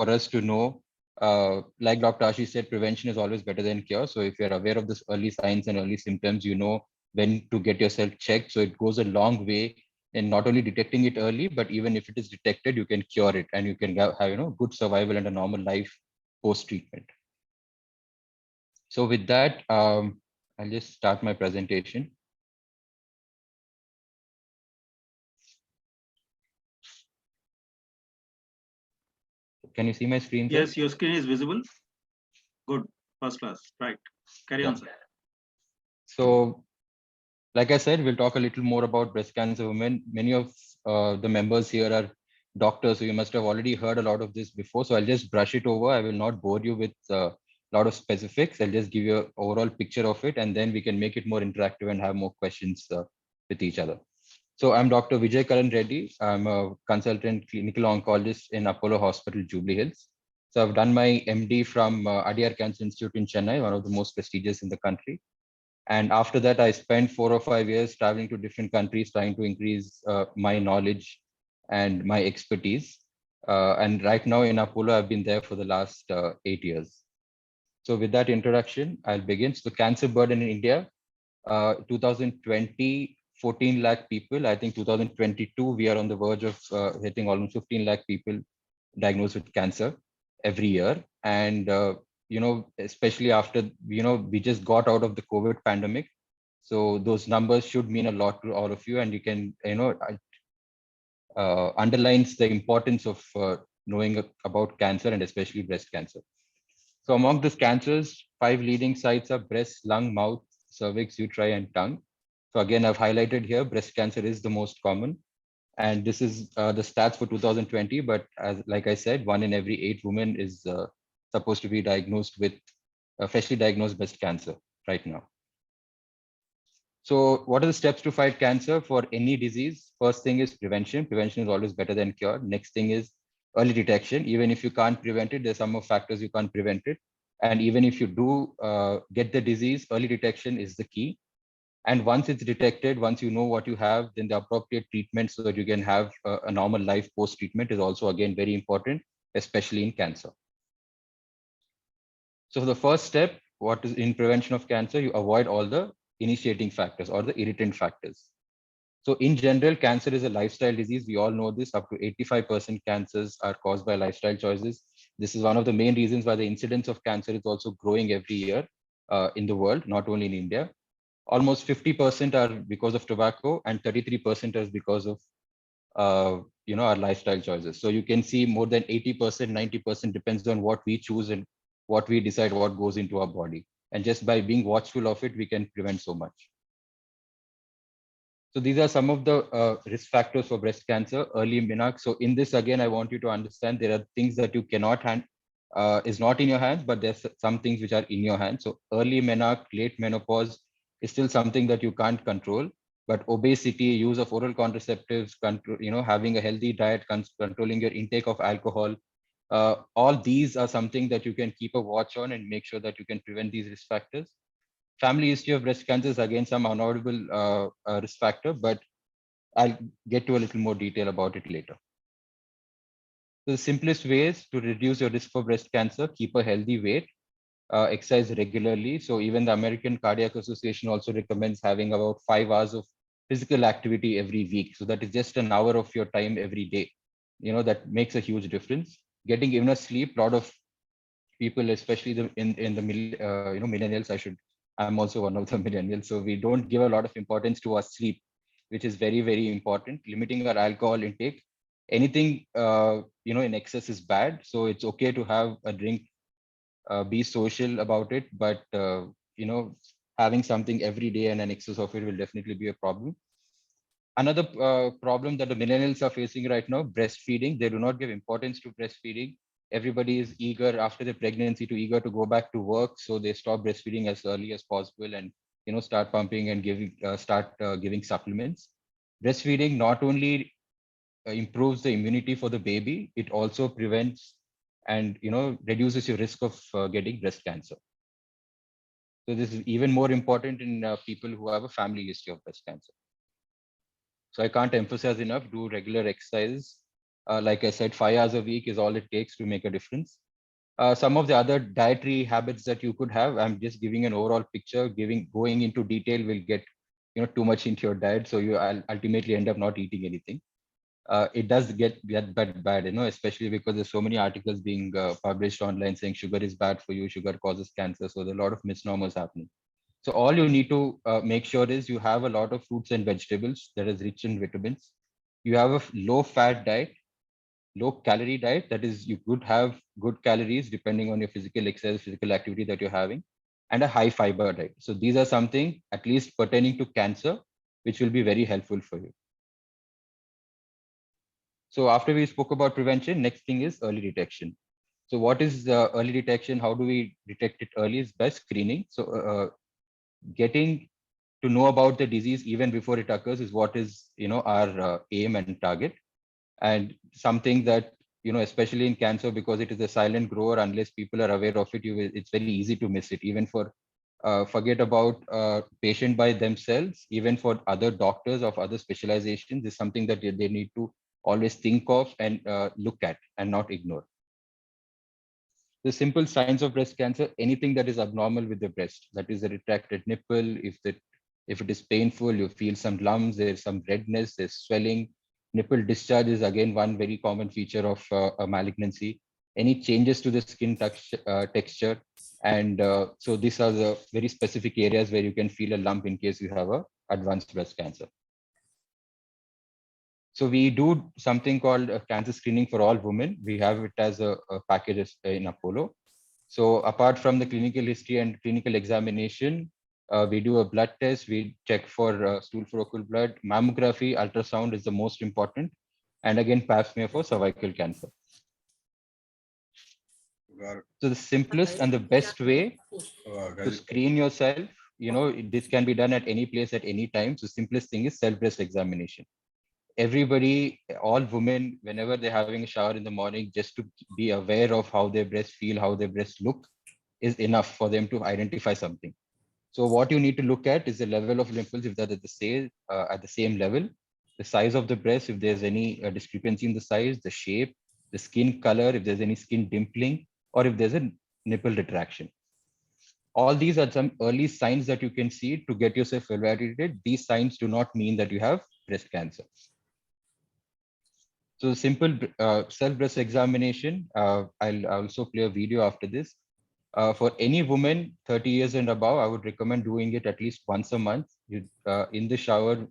for us to know, like Dr. Ashish said, prevention is always better than cure. So if you're aware of this early signs and early symptoms, you know when to get yourself checked. So it goes a long way in not only detecting it early, but even if it is detected, you can cure it and you can have good survival and a normal life post treatment. So with that, I'll just start my presentation. Can you see my screen, sir? Yes, your screen is visible. Good, first class. Right. Carry on, sir. So, like I said, we'll talk a little more about breast cancer women. Many of the members here are doctors, so you must have already heard a lot of this before. So I'll just brush it over. I will not bore you with a lot of specifics. I'll just give you an overall picture of it, and then we can make it more interactive and have more questions with each other. So I'm Dr. Vijay Karan Reddy. I'm a consultant clinical oncologist in Apollo Hospital, Jubilee Hills. So I've done my MD from Adyar Cancer Institute in Chennai, one of the most prestigious in the country. And after that, I spent 4 or 5 years traveling to different countries, trying to increase my knowledge and my expertise. And right now in Apollo, I've been there for the last 8 years. So with that introduction, I'll begin. So the cancer burden in India, 2020, 14 lakh people. I think 2022, we are on the verge of hitting almost 15 lakh people diagnosed with cancer every year. And, especially after, we just got out of the COVID pandemic. So those numbers should mean a lot to all of you. And you can, underlines the importance of knowing about cancer and especially breast cancer. So among these cancers, 5 leading sites are breast, lung, mouth, cervix, uteri, and tongue. So again, I've highlighted here, breast cancer is the most common. And this is the stats for 2020. But as like I said, 1 in every 8 women is supposed to be diagnosed with freshly diagnosed breast cancer right now. So what are the steps to fight cancer for any disease? First thing is prevention. Prevention is always better than cure. Next thing is early detection. Even if you can't prevent it, there's some of factors you can't prevent it. And even if you do get the disease, early detection is the key. And once it's detected, once you know what you have, then the appropriate treatment so that you can have a normal life post-treatment is also, again, very important, especially in cancer. So the first step, what is in prevention of cancer, you avoid all the initiating factors or the irritant factors. So in general, cancer is a lifestyle disease. We all know this. Up to 85% cancers are caused by lifestyle choices. This is one of the main reasons why the incidence of cancer is also growing every year in the world, not only in India. Almost 50% are because of tobacco and 33% is because of our lifestyle choices. So you can see more than 80%, 90% depends on what we choose and what we decide what goes into our body. And just by being watchful of it, we can prevent so much. So these are some of the risk factors for breast cancer, early menarche. So in this, again, I want you to understand there are things that you cannot is not in your hands, but there's some things which are in your hands. So early menarche, late menopause is still something that you can't control, but obesity, use of oral contraceptives, having a healthy diet, controlling your intake of alcohol, all these are something that you can keep a watch on and make sure that you can prevent these risk factors. Family history of breast cancer is again some unavoidable risk factor, but I'll get to a little more detail about it later. So the simplest ways to reduce your risk for breast cancer: keep a healthy weight, exercise regularly. So even the American Cardiac Association also recommends having about 5 hours of physical activity every week. So that is just an hour of your time every day. That makes a huge difference. Getting enough sleep. A lot of people, especially in the millennials, I'm also one of the millennials. So we don't give a lot of importance to our sleep, which is very, very important. Limiting our alcohol intake. Anything, in excess is bad. So it's okay to have a drink, be social about it, but, having something every day and an excess of it will definitely be a problem. Another problem that the millennials are facing right now, breastfeeding. They do not give importance to breastfeeding. Everybody is eager after the pregnancy to eager to go back to work, so they stop breastfeeding as early as possible and start pumping and giving supplements. Breastfeeding not only improves the immunity for the baby, it also prevents and reduces your risk of getting breast cancer. So this is even more important in people who have a family history of breast cancer. So I can't emphasize enough, do regular exercise, Like I said, 5 hours a week is all it takes to make a difference. Some of the other dietary habits that you could have, I'm just giving an overall picture. Going into detail will get too much into your diet, so you ultimately end up not eating anything. It does get bad, especially because there's so many articles being published online saying sugar is bad for you, sugar causes cancer. So there are a lot of misnomers happening. So all you need to make sure is you have a lot of fruits and vegetables that is rich in vitamins. You have a low fat diet, low calorie diet. That is, you could have good calories depending on your physical exercise, physical activity that you're having, and a high fiber diet. So these are something at least pertaining to cancer, which will be very helpful for you. So after we spoke about prevention, next thing is early detection. So what is early detection? How do we detect it early? Is by screening. So getting to know about the disease even before it occurs is what is our aim and target. And something that especially in cancer, because it is a silent grower, unless people are aware of it, it's very easy to miss it. Even for forget about patient by themselves, even for other doctors of other specializations, is something that they need to always think of and look at and not ignore. The simple signs of breast cancer: anything that is abnormal with the breast, that is a retracted nipple, if it is painful, you feel some lumps, there's some redness, there's swelling. Nipple discharge is again one very common feature of a malignancy. Any changes to the skin texture, and so these are the very specific areas where you can feel a lump in case you have a advanced breast cancer. So we do something called cancer screening for all women. We have it as a package in Apollo. So apart from the clinical history and clinical examination, we do a blood test. We check for stool focal blood. Mammography, ultrasound is the most important. And again, pap smear for cervical cancer. So the simplest and the best way to screen yourself, this can be done at any place at any time. So simplest thing is self-breast examination. Everybody, all women, whenever they're having a shower in the morning, just to be aware of how their breasts feel, how their breasts look, is enough for them to identify something. So what you need to look at is the level of dimples, if they're at the same level, the size of the breast, if there's any discrepancy in the size, the shape, the skin color, if there's any skin dimpling, or if there's a nipple retraction. All these are some early signs that you can see to get yourself evaluated. These signs do not mean that you have breast cancer. So simple self-breast examination. I'll also play a video after this. For any woman 30 years and above, I would recommend doing it at least once a month. In the shower,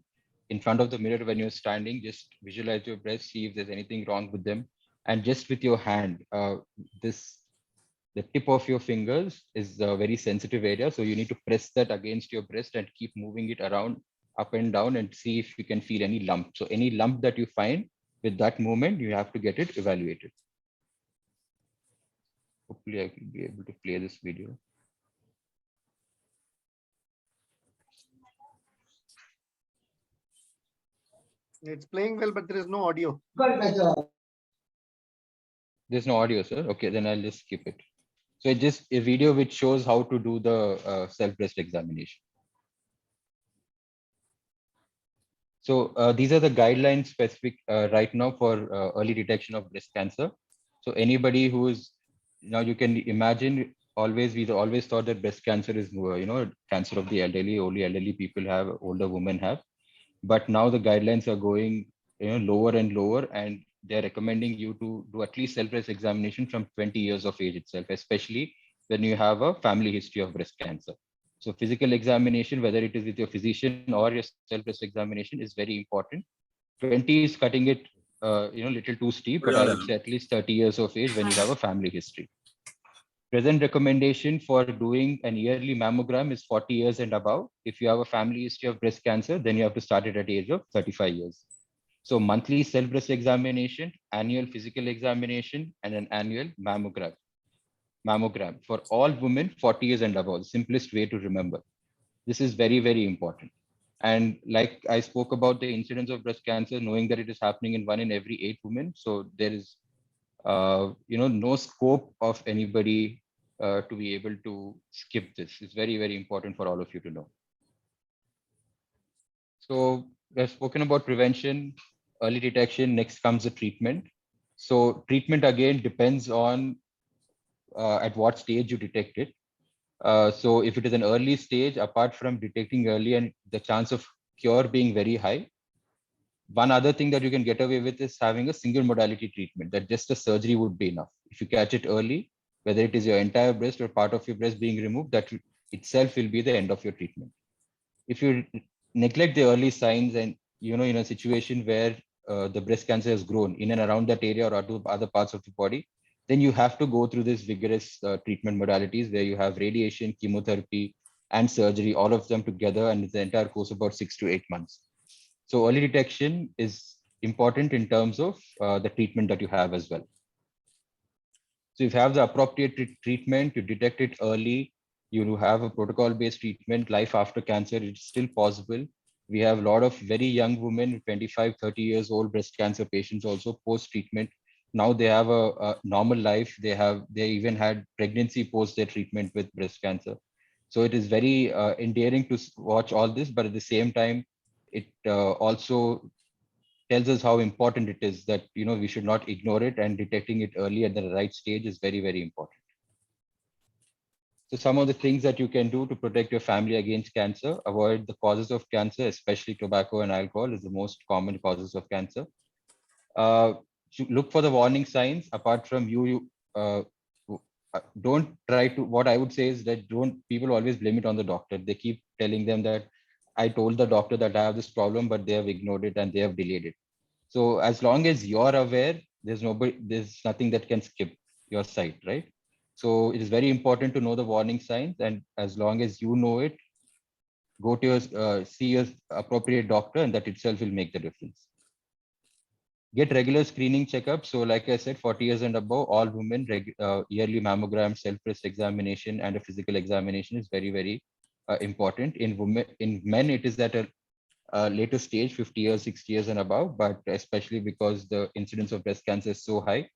in front of the mirror when you're standing, just visualize your breast, see if there's anything wrong with them. And just with your hand, the tip of your fingers is a very sensitive area. So you need to press that against your breast and keep moving it around, up and down, and see if you can feel any lump. So any lump that you find with that movement, you have to get it evaluated. Hopefully I can be able to play this video. It's playing well, but there is no audio. There's no audio, sir. Okay, then I'll just skip it. So it's just a video which shows how to do the self-breast examination. So these are the guidelines specific right now for early detection of breast cancer. So anybody who is, now you can imagine, we always thought that breast cancer is, cancer of the elderly, only elderly people have, older women have. But now the guidelines are going, lower and lower, and they're recommending you to do at least self-breast examination from 20 years of age itself, especially when you have a family history of breast cancer. So physical examination, whether it is with your physician or your self-breast examination, is very important. 20 is cutting it, little too steep, but I would say at least 30 years of age when you have a family history. Present recommendation for doing an yearly mammogram is 40 years and above. If you have a family history of breast cancer, then you have to start it at the age of 35 years. So monthly self-breast examination, annual physical examination, and an annual mammogram for all women 40 years and above. The simplest way to remember. This is very, very important. And like I spoke about the incidence of breast cancer, knowing that it is happening in 1 in every 8 women. So there is, no scope of anybody to be able to skip this. It's very, very important for all of you to know. So we've spoken about prevention, early detection. Next comes the treatment. So treatment again depends on at what stage you detect it. So if it is an early stage, apart from detecting early and the chance of cure being very high, one other thing that you can get away with is having a single modality treatment, that just a surgery would be enough. If you catch it early, whether it is your entire breast or part of your breast being removed, that itself will be the end of your treatment. If you neglect the early signs and, in a situation where the breast cancer has grown in and around that area or other parts of the body, then you have to go through this vigorous treatment modalities where you have radiation, chemotherapy, and surgery, all of them together, and it's the entire course about 6 to 8 months. So early detection is important in terms of the treatment that you have as well. So if you have the appropriate treatment, you detect it early, you have a protocol-based treatment, life after cancer, it's still possible. We have a lot of very young women, 25, 30 years old breast cancer patients also post-treatment. Now they have a normal life. They even had pregnancy post their treatment with breast cancer. So it is very endearing to watch all this, but at the same time, it also tells us how important it is that we should not ignore it, and detecting it early at the right stage is very, very important. So some of the things that you can do to protect your family against cancer: avoid the causes of cancer, especially tobacco and alcohol is the most common causes of cancer. Look for the warning signs. Apart from uh, don't try to, what I would say is that don't people always blame it on the doctor. They keep telling them that I told the doctor that I have this problem, but they have ignored it and they have delayed it. So as long as you're aware, there's nothing that can skip your sight, right? So it is very important to know the warning signs, and as long as you know it, go to see your appropriate doctor, and that itself will make the difference. Get regular screening checkups. So like I said, 40 years and above, all women, yearly mammogram, self-breast examination, and a physical examination is very, very important. In men, it is at a later stage, 50 years, 60 years and above, but especially because the incidence of breast cancer is so high,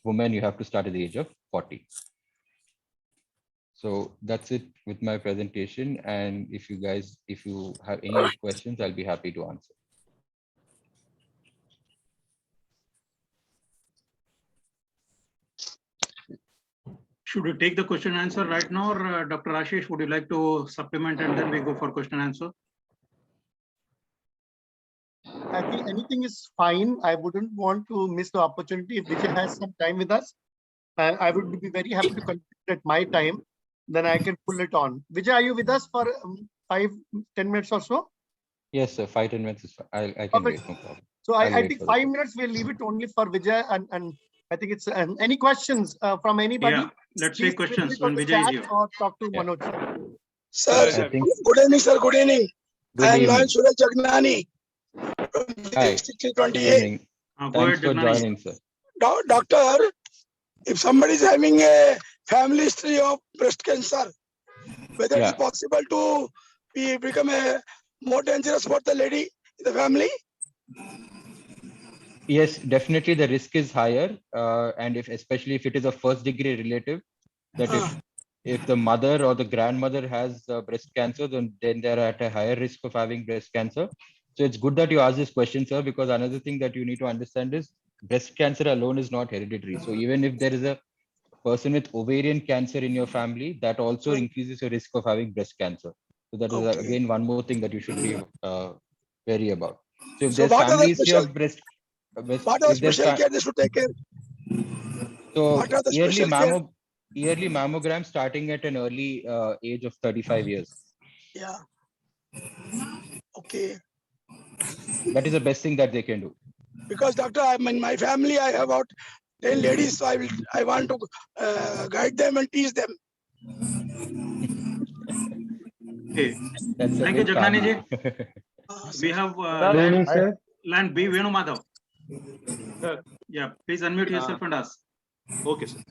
women, you have to start at the age of 40. So that's it with my presentation. And if you have any questions, I'll be happy to answer. Should we take the question and answer right now, or Dr. Ashish, would you like to supplement and then we go for question and answer? I think anything is fine. I wouldn't want to miss the opportunity. If Vijay has some time with us, I would be very happy to contribute at my time. Then I can pull it on. Vijay, are you with us for 5-10 minutes or so? Yes, sir. 5-10 minutes is fine. I can wait, no problem. So I think 5 minutes, we'll leave it only for Vijay. And I think it's any questions from anybody? Yeah, let's take questions when Vijay is here. Or talk to Manoj. Sir, good evening, sir. Good evening. I am Noyan Suraj Jagnani from Hi. 6028. Thanks for joining, sir. Doctor, if somebody is having a family history of breast cancer, whether it is possible to become a more dangerous for the lady in the family? Yes, definitely the risk is higher, and especially if it is a first degree relative, that if the mother or the grandmother has breast cancer, then they're at a higher risk of having breast cancer. So it's good that you asked this question, sir, because another thing that you need to understand is breast cancer alone is not hereditary. So even if there is a person with ovarian cancer in your family, that also increases your risk of having breast cancer. So that is again one more thing that you should be wary about. So if there's family history of breast, what are the special care they should take care? So yearly mammogram starting at an early age of 35 years. Yeah. Okay. That is the best thing that they can do. Because doctor, I'm in my family, I have about 10 ladies, so I want to guide them and teach them. Okay. Thank you, Jagnani ji. We have land B. Venu Madhav. Yeah, please unmute yourself and ask. Okay, sir.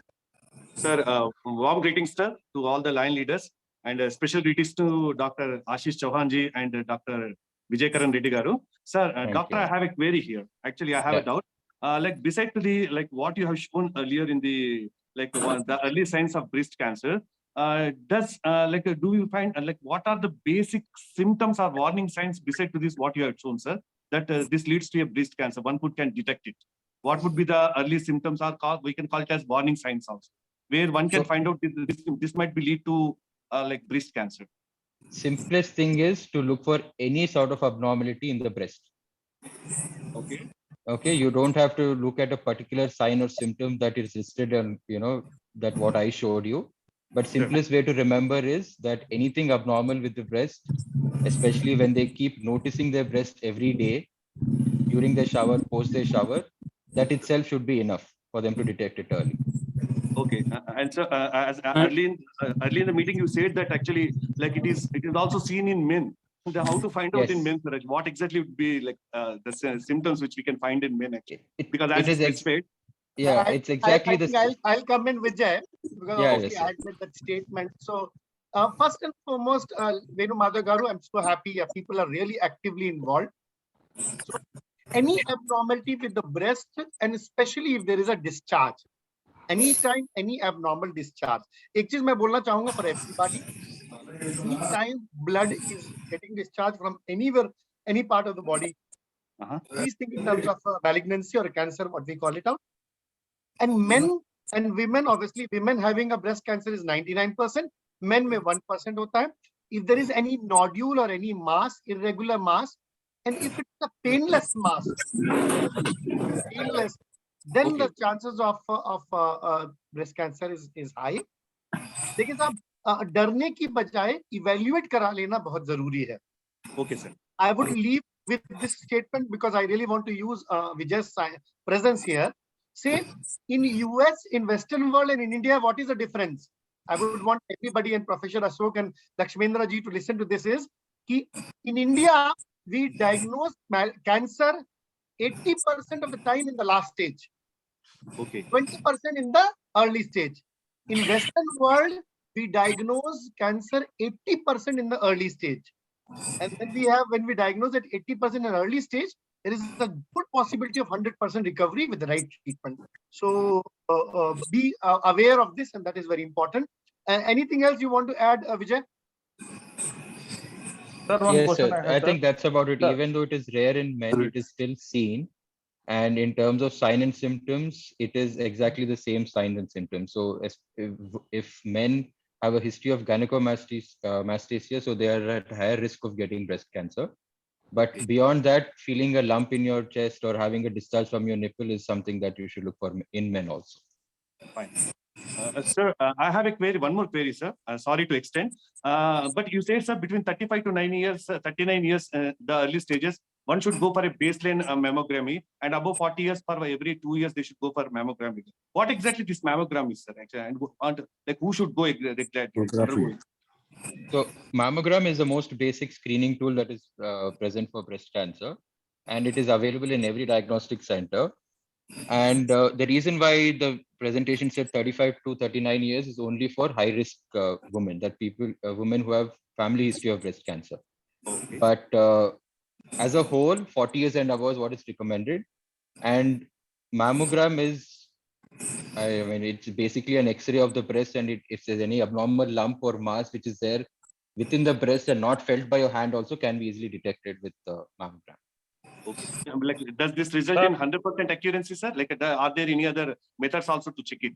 Sir, warm greetings, sir, to all the line leaders, and special greetings to Dr. Ashish Chauhan ji and Dr. Vijay Karan Reddy Garu. Sir, doctor, I have a query here. Actually, I have a doubt. Like beside to the what you have shown earlier in the the early signs of breast cancer, do you find what are the basic symptoms or warning signs beside to this what you have shown, sir, that this leads to a breast cancer? One can detect it. what would be the early symptoms, or we can call it as warning signs also, where one can find out this might be lead to like breast cancer? Simplest thing is to look for any sort of abnormality in the breast. Okay. Okay, you don't have to look at a particular sign or symptom that is listed on, that what I showed you. But simplest way to remember is that anything abnormal with the breast, especially when they keep noticing their breast every day, during the shower, post their shower, that itself should be enough for them to detect it early. Okay, and so as early in the meeting, you said that actually, like it is also seen in men. How to find out in men, Suraj? What exactly would be like the symptoms which we can find in men actually? Because as you specified. Yeah, it's exactly the same. I'll come in, Vijay, because obviously I added that statement. So first and foremost, Venu Madhagaru, I'm so happy people are really actively involved. So any abnormality with the breast, and especially if there is a discharge, anytime any abnormal discharge. एक चीज मैं बोलना चाहूंगा for everybody. Anytime blood is getting discharged from anywhere, any part of the body, please think in terms of malignancy or a cancer, what we call it out. And men and women, obviously, women having a breast cancer is 99%. Men में 1% होता है. If there is any nodule or any mass, irregular mass, and if it's a painless mass, then the chances of breast cancer is high. लेकिन साहब डरने की बजाय evaluate करा लेना बहुत जरूरी है. Okay, sir. I would leave with this statement because I really want to use Vijay's presence here. Say in US, in Western world, and in India, what is the difference? I would want everybody and Professor Ashok and Lakshmendra ji to listen to this is कि in India, we diagnose cancer 80% of the time in the last stage. Okay. 20% in the early stage. In Western world, we diagnose cancer 80% in the early stage. And when we diagnose at 80% in early stage, there is a good possibility of 100% recovery with the right treatment. So be aware of this, and that is very important. Anything else you want to add, Vijay? Sir, one Yes, question sir. I have, think that's about it. Sir. Even though it is rare in men, it is still seen. And in terms of sign and symptoms, it is exactly the same signs and symptoms. So if men have a history of gynecomastia, so they are at higher risk of getting breast cancer. But beyond that, feeling a lump in your chest or having a discharge from your nipple is something that you should look for in men also. Fine. Sir, I have a query, one more query, sir. Sorry to extend. But you said, sir, between 35 to 39 years, the early stages, one should go for a baseline mammography, and above 40 years, for every 2 years, they should go for mammography. What exactly this mammogram is, sir? Actually, and like who should go exactly? So mammogram is the most basic screening tool that is present for breast cancer, and it is available in every diagnostic center. And the reason why the presentation said 35 to 39 years is only for high risk women, women who have family history of breast cancer. Okay. But as a whole, 40 years and above is what is recommended. And mammogram is, it's basically an X-ray of the breast, and if there's any abnormal lump or mass which is there within the breast and not felt by your hand also can be easily detected with the mammogram. Okay. Like, does this result in 100% accuracy, sir? Like, are there any other methods also to check it?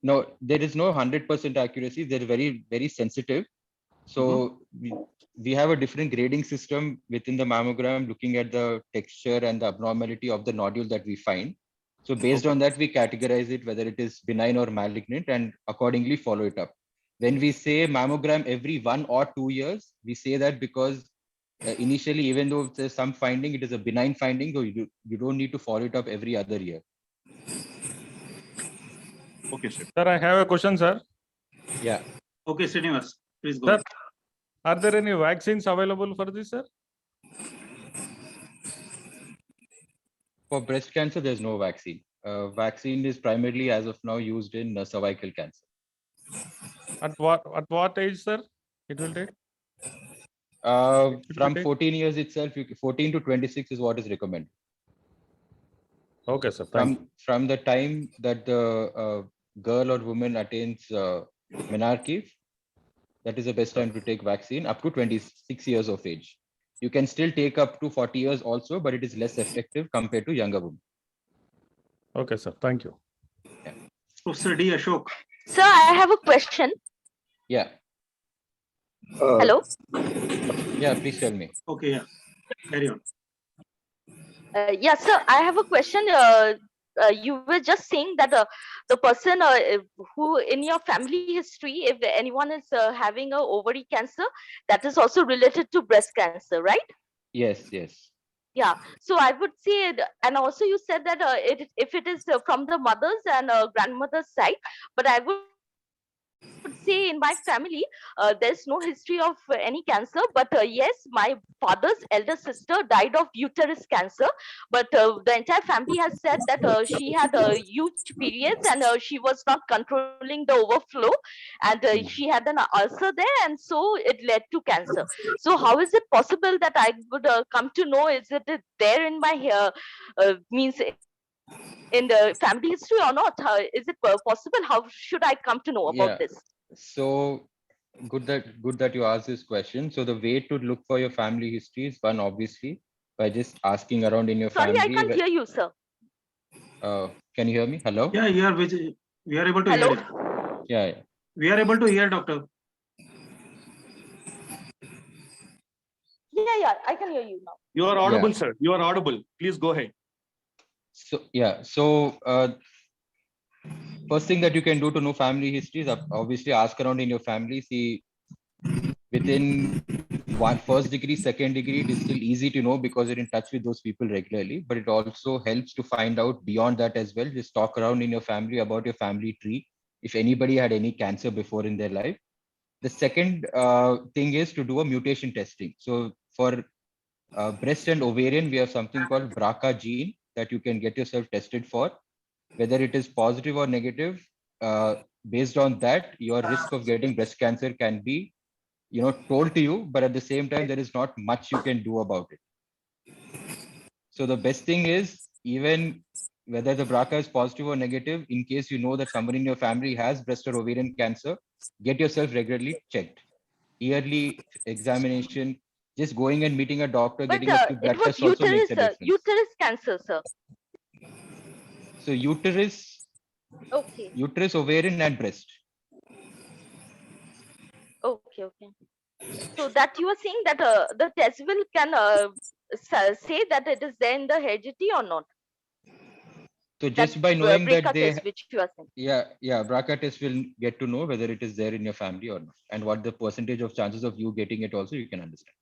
No, there is no 100% accuracy. They're very, very sensitive. So we have a different grading system within the mammogram, looking at the texture and the abnormality of the nodule that we find. So based on that, we categorize it, whether it is benign or malignant, and accordingly follow it up. When we say mammogram every 1 or 2 years, we say that because initially, even though there's some finding, it is a benign finding, so you don't need to follow it up every other year. Okay, sir. Sir, I have a question, sir. Yeah. Okay, Srinivas, please go. Sir, are there any vaccines available for this, sir? For breast cancer, there's no vaccine. Vaccine is primarily, as of now, used in cervical cancer. At what age, sir? It will take? From 14 years itself, 14 to 26 is what is recommended. Okay, sir. From the time that the girl or woman attains menarche, that is the best time to take vaccine, up to 26 years of age. You can still take up to 40 years also, but it is less effective compared to younger women. Okay, sir. Thank you. Professor D. Ashok. Sir, I have a question. Yeah. Hello. Yeah, please tell me. Okay, yeah. Carry on. Yes, sir. I have a question. You were just saying that the person who in your family history, if anyone is having a ovary cancer, that is also related to breast cancer, right? Yes, yes. Yeah. So I would say, and also you said that if it is from the mother's and grandmother's side, but I would say in my family, there's no history of any cancer. But yes, my father's elder sister died of uterus cancer. But the entire family has said that she had huge periods and she was not controlling the overflow, and she had an ulcer there, and so it led to cancer. So how is it possible that I would come to know? Is it there in my means in the family history or not? Is it possible? How should I come to know about Yeah. this? So good that you asked this question. So the way to look for your family history is one, obviously, by just asking around in your Sorry, family. I can't hear you, sir. Can you hear me? Hello? Yeah, we are able to Hello? hear it. Yeah. We are able to hear, doctor. Yeah, I can hear you now. You are audible, sir. You are audible. Please go ahead. So yeah. So first thing that you can do to know family history is obviously ask around in your family. See, within first degree, second degree, it is still easy to know because you're in touch with those people regularly. But it also helps to find out beyond that as well. Just talk around in your family about your family tree. If anybody had any cancer before in their life. The second thing is to do a mutation testing. So for breast and ovarian, we have something called BRCA gene that you can get yourself tested for. Whether it is positive or negative, based on that, your risk of getting breast cancer can be, told to you, but at the same time, there is not much you can do about it. So the best thing is, even whether the BRCA is positive or negative, in case you know that someone in your family has breast or ovarian cancer, get yourself regularly checked. Yearly examination, just going and meeting a doctor, But getting a few it blood was tests also makes a difference. uterus cancer, sir. So uterus, Okay. uterus, ovarian, and breast. Okay. So that you are saying that the test will can say that it is there in the heredity or not? So just by knowing that they, test, which you are saying. yeah, BRCA test will get to know whether it is there in your family or not, and what the percentage of chances of you getting it also you can understand.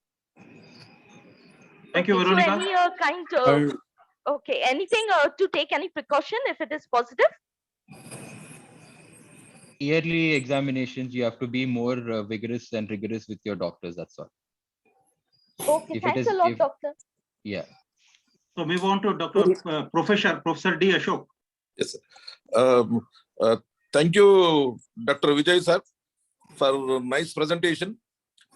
Thank you, Veronica. So any kind of okay, anything to take any precaution if it is positive? Yearly examinations, you have to be more vigorous and rigorous with your doctors. That's all. Okay, thanks a lot, doctor. Yeah. So move on to Dr. Professor D. Ashok. Yes, sir. Thank you, Dr. Vijay, sir, for nice presentation.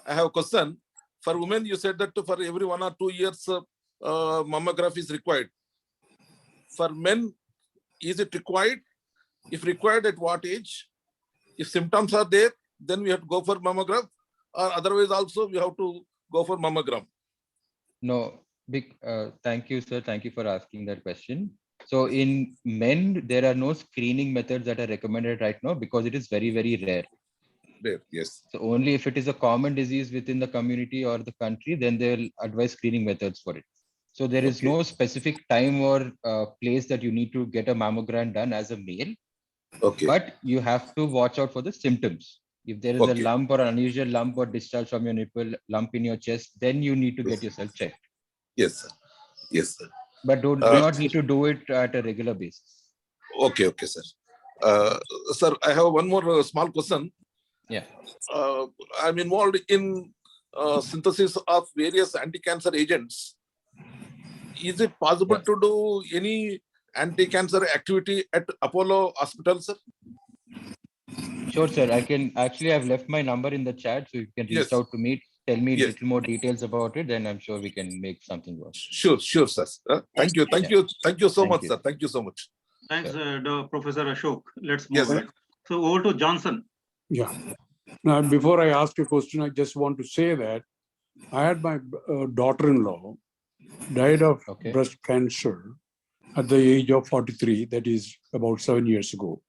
I have a question. For women, you said that for every 1 or 2 years, mammography is required. For men, is it required? If required, at what age? If symptoms are there, then we have to go for mammogram, or otherwise also we have to go for mammogram. No, thank you, sir. Thank you for asking that question. So in men, there are no screening methods that are recommended right now because it is very, very rare. Rare, yes. So only if it is a common disease within the community or the country, then they'll advise screening methods for it. So there is no specific time or place that you need to get a mammogram done as a male. Okay. But you have to watch out for the symptoms. If there is a lump or an unusual lump or discharge from your nipple, lump in your chest, then you need to get yourself checked. Yes, sir. Yes, sir. But do not need to do it at a regular basis. Okay, sir. Sir, I have one more small question. Yeah. I'm involved in synthesis of various anti-cancer agents. Is it possible to do any anti-cancer activity at Apollo Hospital, sir? Sure, sir. I can actually, I've left my number in the chat, so you can reach out to me, tell me a little more details about it, then I'm sure we can make something work. Sure, sir. Thank you so much, sir. Thank you so much. Thanks, Professor Ashok. Let's move on. So over to Johnson. Yeah. Now, before I ask a question, I just want to say that I had my daughter-in-law died of breast cancer, at the age of 43, that is about 7 years ago.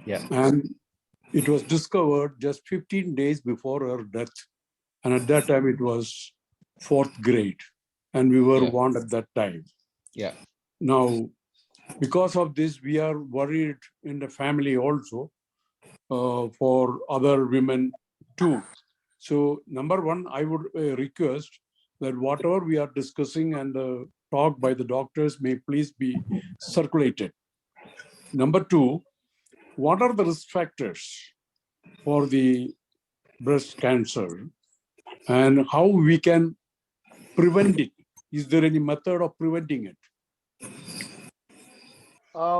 Yeah. And it was discovered just 15 days before her death. And at that time, it was 4th grade. And we were warned at that time. Yeah. Now, because of this, we are worried in the family also for other women too. So, number one, I would request that whatever we are discussing and talk by the doctors may please be circulated. Number two, what are the risk factors for the breast cancer and how we can prevent it? Is there any method of preventing it? I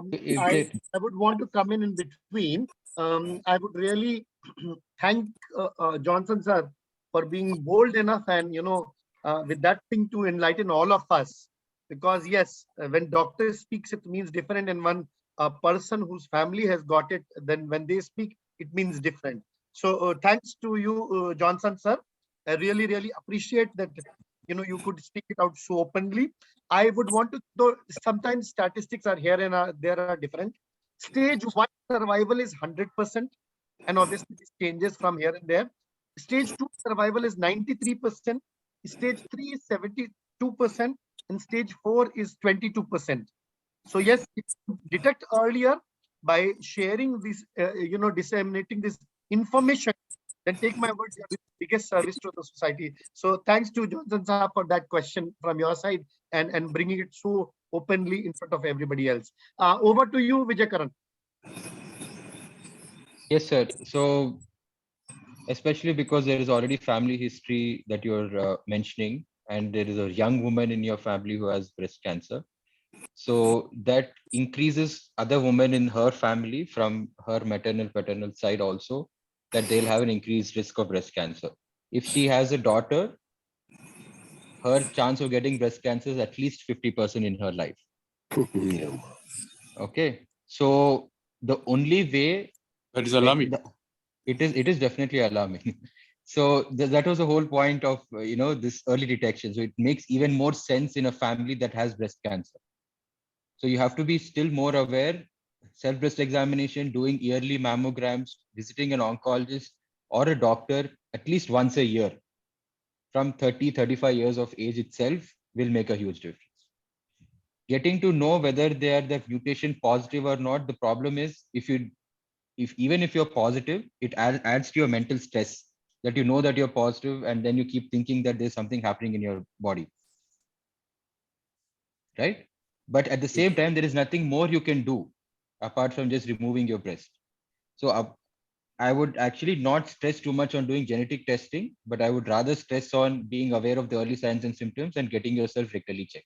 would want to come in between. I would really thank Johnson sir for being bold enough and, with that thing to enlighten all of us. Because yes, when doctor speaks, it means different. And when a person whose family has got it, then when they speak, it means different. So thanks to you, Johnson sir. I really, really appreciate that, you could speak it out so openly. I would want to, though sometimes statistics are here and there are different. Stage 1 survival is 100%. And obviously this changes from here and there. Stage 2 survival is 93%. Stage 3 is 72%. And stage 4 is 22%. So yes, detect earlier by sharing this, disseminating this information, then take my word, you are the biggest service to the society. So thanks to Johnson Saab for that question from your side and bringing it so openly in front of everybody else. Over to you, Vijay Karan. Yes, sir. So especially because there is already family history that you're mentioning, and there is a young woman in your family who has breast cancer. So that increases other women in her family from her maternal paternal side also, that they'll have an increased risk of breast cancer. If she has a daughter, her chance of getting breast cancer is at least 50% in her life. Okay. So the only way that is alarming. It is definitely alarming. So that was the whole point of this early detection. So it makes even more sense in a family that has breast cancer. So you have to be still more aware, self-breast examination, doing yearly mammograms, visiting an oncologist or a doctor at least once a year from 30-35 years of age itself will make a huge difference. Getting to know whether they are the mutation positive or not, the problem is even if you're positive, it adds to your mental stress that you know that you're positive, and then you keep thinking that there's something happening in your body. Right? But at the same time, there is nothing more you can do apart from just removing your breast. So I would actually not stress too much on doing genetic testing, but I would rather stress on being aware of the early signs and symptoms and getting yourself rectally checked.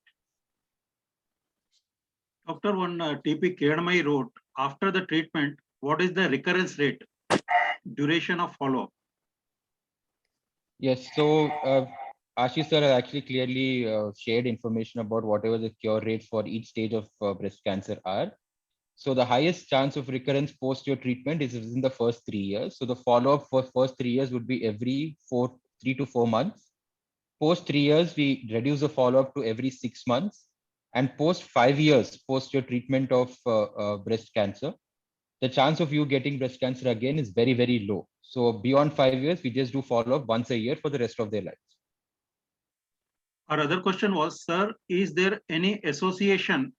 Doctor, one TP Kedamai wrote, after the treatment, what is the recurrence rate, duration of follow-up? Yes, so Ashish sir has actually clearly shared information about whatever the cure rates for each stage of breast cancer are. So the highest chance of recurrence post your treatment is within the first 3 years. So the follow-up for first 3 years would be every 3 to 4 months. Post 3 years, we reduce the follow-up to every 6 months. And post 5 years, post your treatment of breast cancer, the chance of you getting breast cancer again is very, very low. So beyond 5 years, we just do follow-up once a year for the rest of their lives. Our other question was, sir, is there any association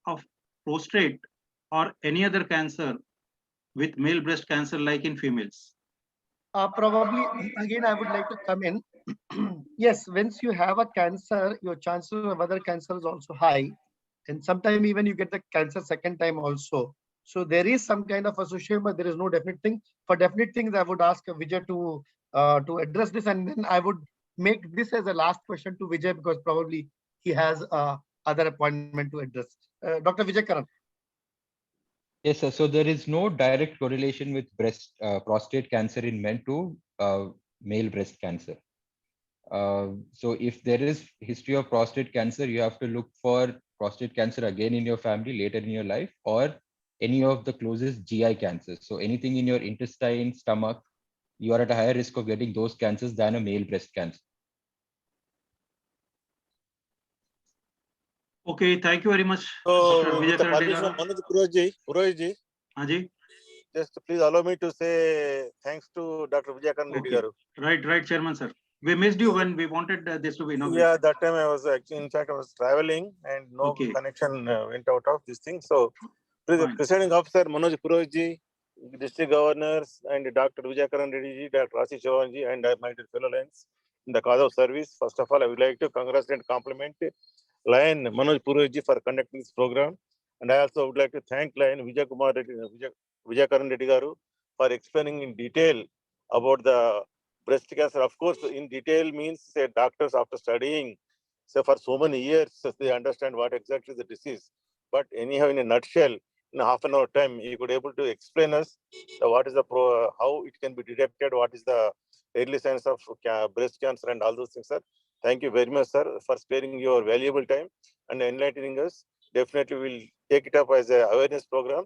of prostate or any other cancer with male breast cancer like in females? Probably, again, I would like to come in. Yes, once you have a cancer, your chances of other cancer is also high. And sometimes even you get the cancer second time also. So there is some kind of association, but there is no definite thing. For definite things, I would ask Vijay to address this, and then I would make this as a last question to Vijay, because probably he has other appointment to address. Dr. Vijay Karan. Yes, sir. So there is no direct correlation with prostate cancer in men to male breast cancer. So if there is history of prostate cancer, you have to look for prostate cancer again in your family later in your life, or any of the closest GI cancers. So anything in your intestine, stomach, you are at a higher risk of getting those cancers than a male breast cancer. Okay, thank you very much, Dr. So, Vijay with the Karan Reddy permission of garu. Manoj Purohit ji, Haji. just please allow me to say thanks to Dr. Vijay Karan Reddy Okay. garu. Right, Chairman sir. We missed you when we wanted this to be inaugurated. Yeah, that time I was actually, in fact, I was traveling and no Okay. connection went out of this thing. So, Fine. presiding officer Manoj Purohit ji, district governors, and Dr. Vijay Karan Reddy ji, Dr. Ashish Chauhan ji, and my dear fellow lions in the cause of service. First of all, I would like to congratulate and compliment Lion Manoj Purohit ji for conducting this program. And I also would like to thank Lion Vijay Karan Reddy garu for explaining in detail about the breast cancer. Of course, in detail means say doctors after studying for so many years, they understand what exactly is the disease. But anyhow, in a nutshell, in half an hour time, he could able to explain us what is the how it can be detected, what is the early signs of breast cancer and all those things, sir. Thank you very much, sir, for sparing your valuable time and enlightening us. Definitely, we'll take it up as an awareness program.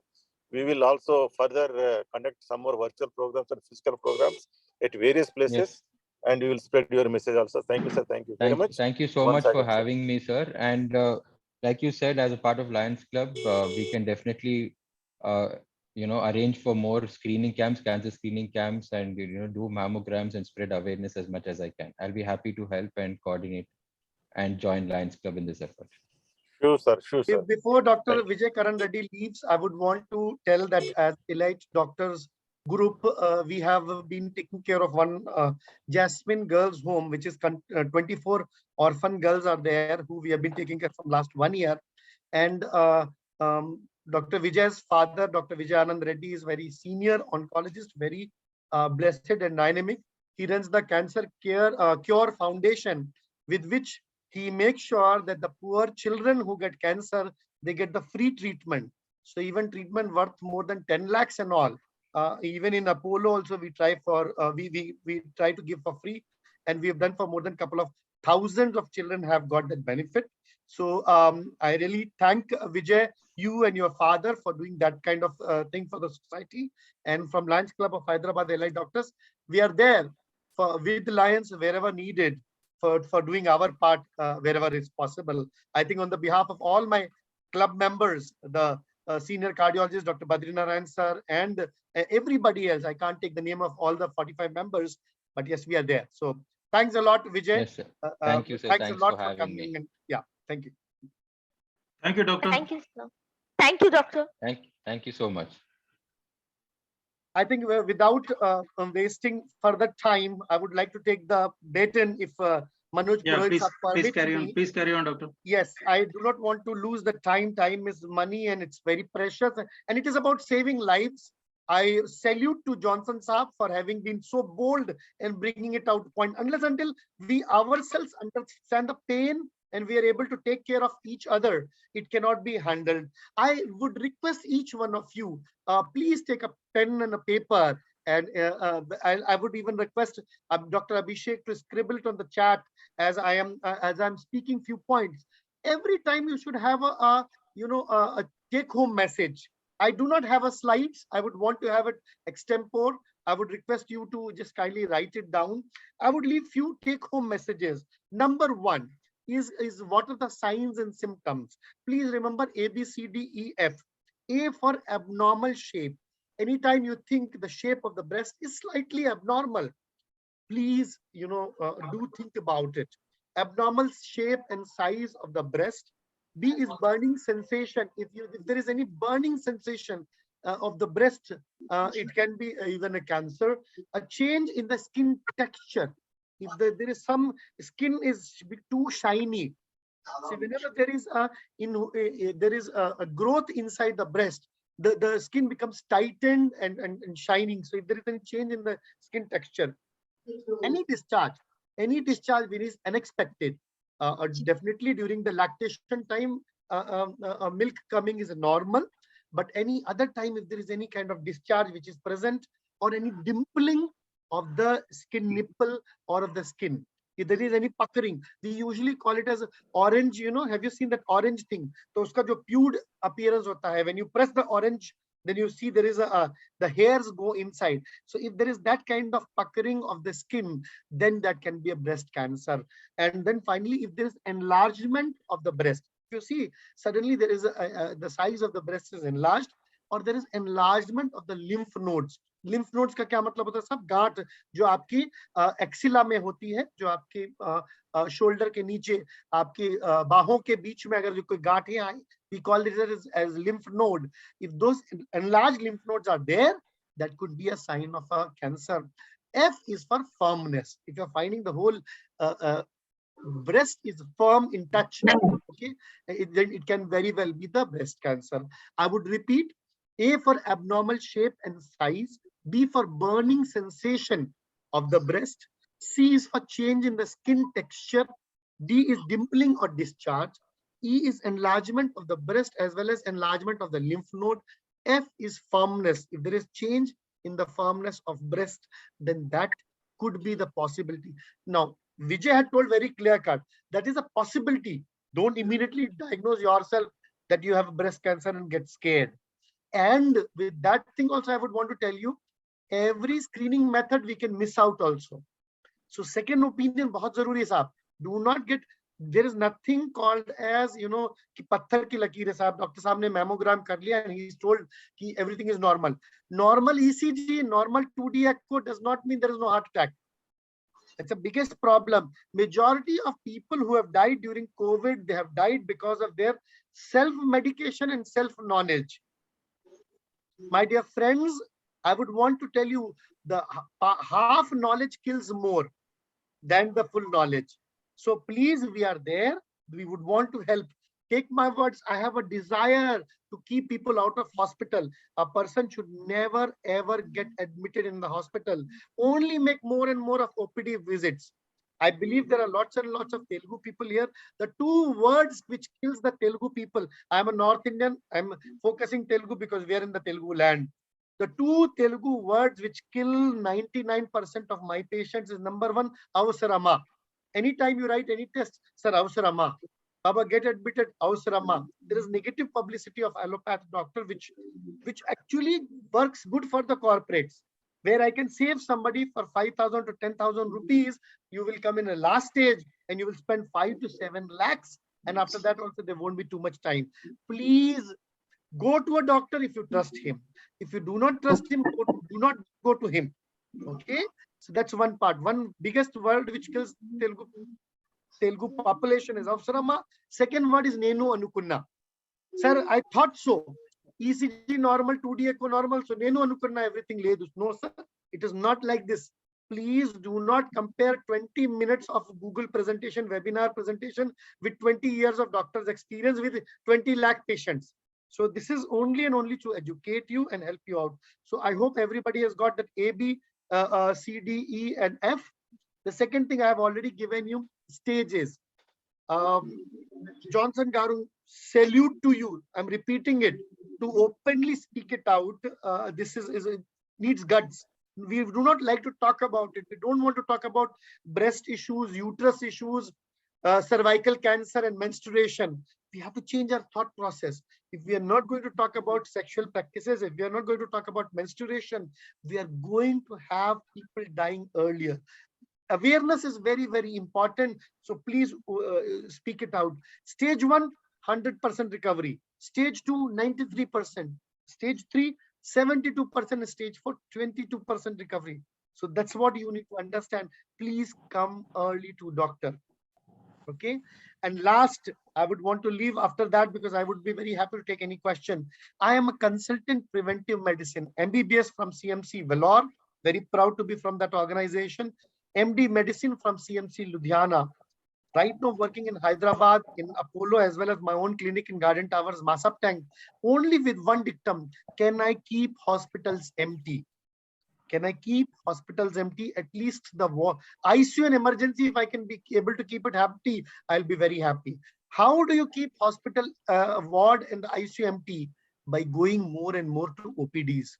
We will also further conduct some more virtual programs and physical programs at various places. Yes. And we will spread your message also. Thank you, sir. Thank you very much. Thank you so Once much for again, sir. having me, sir. And like you said, as a part of Lions Club, we can definitely, arrange for more screening camps, cancer screening camps, and do mammograms and spread awareness as much as I can. I'll be happy to help and coordinate and join Lions Club in this effort. Sure, sir. Sure, sir. Before Dr. Vijay Karan Reddy leaves, I would want to tell that as Elite Doctors Group, we have been taking care of one Jasmine Girls Home, which is 24 orphan girls are there who we have been taking care from last 1 year. And Dr. Vijay's father, Dr. Vijay Anand Reddy, is very senior oncologist, very blessed and dynamic. He runs the Cancer Cure Foundation, with which he makes sure that the poor children who get cancer, they get the free treatment. So even treatment worth more than 10 lakhs and all. Even in Apollo also we try for we try to give for free, and we have done for more than couple of thousands of children have got that benefit. So I really thank Vijay, you and your father, for doing that kind of thing for the society. And from Lions Club of Hyderabad Allied Doctors, we are there for with Lions wherever needed, for doing our part wherever is possible. I think on the behalf of all my club members, the senior cardiologist, Dr. Badrinarayan sir, and everybody else, I can't take the name of all the 45 members, but yes, we are there. So thanks a lot, Vijay. Yes, sir. Thank you, sir. Thanks a lot for having coming. me. And yeah, thank you. Thank you, doctor. Thank you, sir. Thank you, doctor. Thank you so much. I think without wasting further time, I would like to take the baton if Manoj Purohit please carry on. Please carry on, doctor. Yes, I do not want to lose the time. Time is money and it's very precious. And it is about saving lives. I salute to Johnson Saab for having been so bold and bringing it out point. Unless until we ourselves understand the pain and we are able to take care of each other, it cannot be handled. I would request each one of you, please take a pen and a paper. And I would even request Dr. Abhishek to scribble it on the chat as I'm speaking few points. Every time you should have a take-home message. I do not have a slides. I would want to have it extempore. I would request you to just kindly write it down. I would leave few take-home messages. Number one is what are the signs and symptoms? Please remember A, B, C, D, E, F. A for abnormal shape. Anytime you think the shape of the breast is slightly abnormal, please, do think about it. Abnormal shape and size of the breast. B is burning sensation. If there is any burning sensation of the breast, it can be even a cancer. A change in the skin texture. If there is some skin is too shiny. See, whenever there is a growth inside the breast, the skin becomes tightened and shining. So if there is any change in the skin texture, any discharge which is unexpected, definitely during the lactation time, milk coming is normal, but any other time, if there is any kind of discharge which is present, or any dimpling of the skin nipple or of the skin, if there is any puckering, we usually call it as orange. Have you seen that orange thing? So uska jo pewed appearance hota hai, when you press the orange, then you see there is the hairs go inside. So if there is that kind of puckering of the skin, then that can be a breast cancer. And then finally, if there is enlargement of the breast, you see, suddenly there is the size of the breast is enlarged, or there is enlargement of the lymph nodes. Lymph nodes का क्या मतलब होता है सब? गांठ जो आपकी axilla में होती है, जो आपके शोल्डर के नीचे, आपकी बाहों के बीच में अगर जो कोई गांठ है, we call it as lymph node. If those enlarged lymph nodes are there, that could be a sign of a cancer. F is for firmness. If you're finding the whole breast is firm in touch, okay, then it can very well be the breast cancer. I would repeat: A for abnormal shape and size, B for burning sensation of the breast, C is for change in the skin texture, D is dimpling or discharge, E is enlargement of the breast as well as enlargement of the lymph node, F is firmness. If there is change in the firmness of breast, then that could be the possibility. Now, Vijay had told very clear cut, that is a possibility. Don't immediately diagnose yourself that you have breast cancer and get scared. And with that thing also, I would want to tell you, every screening method we can miss out also. So second opinion बहुत जरूरी है साहब. Do not get, there is nothing called as, you know, कि पत्थर की लकीर है साहब. डॉक्टर साहब ने मैमोग्राम कर लिया and he is told कि everything is normal. Normal ECG, normal 2D echo does not mean there is no heart attack. It's the biggest problem. Majority of people who have died during COVID, they have died because of their self-medication and self-knowledge. My dear friends, I would want to tell you, the half knowledge kills more than the full knowledge. So please, we are there. We would want to help. Take my words. I have a desire to keep people out of hospital. A person should never ever get admitted in the hospital. Only make more and more of OPD visits. I believe there are lots and lots of Telugu people here. The two words which kills the Telugu people. I am a North Indian. I'm focusing Telugu because we are in the Telugu land. The two Telugu words which kill 99% of my patients is number one, avasarama. Anytime you write any test, sir, avasarama. Baba, get admitted, avasarama. There is negative publicity of allopath doctor, which actually works good for the corporates. Where I can save somebody for 5,000 to 10,000 rupees, you will come in a last stage and you will spend 5 to 7 lakhs. And after that also, there won't be too much time. Please go to a doctor if you trust him. If you do not trust him, do not go to him. Okay. So that's one part. One biggest word which kills Telugu population is avasarama. Second word is nenu anukunna. Sir, I thought so. ECG normal, 2D echo normal. So nenu anukunna everything ledus. No, sir. It is not like this. Please do not compare 20 minutes of Google presentation, webinar presentation with 20 years of doctor's experience with 20 lakh patients. So this is only and only to educate you and help you out. So I hope everybody has got that A, B, C, D, E, and F. The second thing I have already given you, stages. Johnson Garu, salute to you. I'm repeating it. To openly speak it out, this needs guts. We do not like to talk about it. We don't want to talk about breast issues, uterus issues, cervical cancer and menstruation. We have to change our thought process. If we are not going to talk about sexual practices, if we are not going to talk about menstruation, we are going to have people dying earlier. Awareness is very, very important. So please speak it out. Stage 1, 100% recovery. Stage 2, 93%. Stage 3, 72%. Stage 4, 22% recovery. So that's what you need to understand. Please come early to doctor. Okay. And last, I would want to leave after that because I would be very happy to take any question. I am a consultant preventive medicine, MBBS from CMC Vellore. Very proud to be from that organization. MD medicine from CMC Ludhiana. Right now working in Hyderabad, in Apollo, as well as my own clinic in Garden Towers, Masaptang. Only with one dictum, can I keep hospitals empty? Can I keep hospitals empty? At least the ICU and emergency, if I can be able to keep it empty, I'll be very happy. How do you keep hospital ward and the ICU empty? By going more and more to OPDs.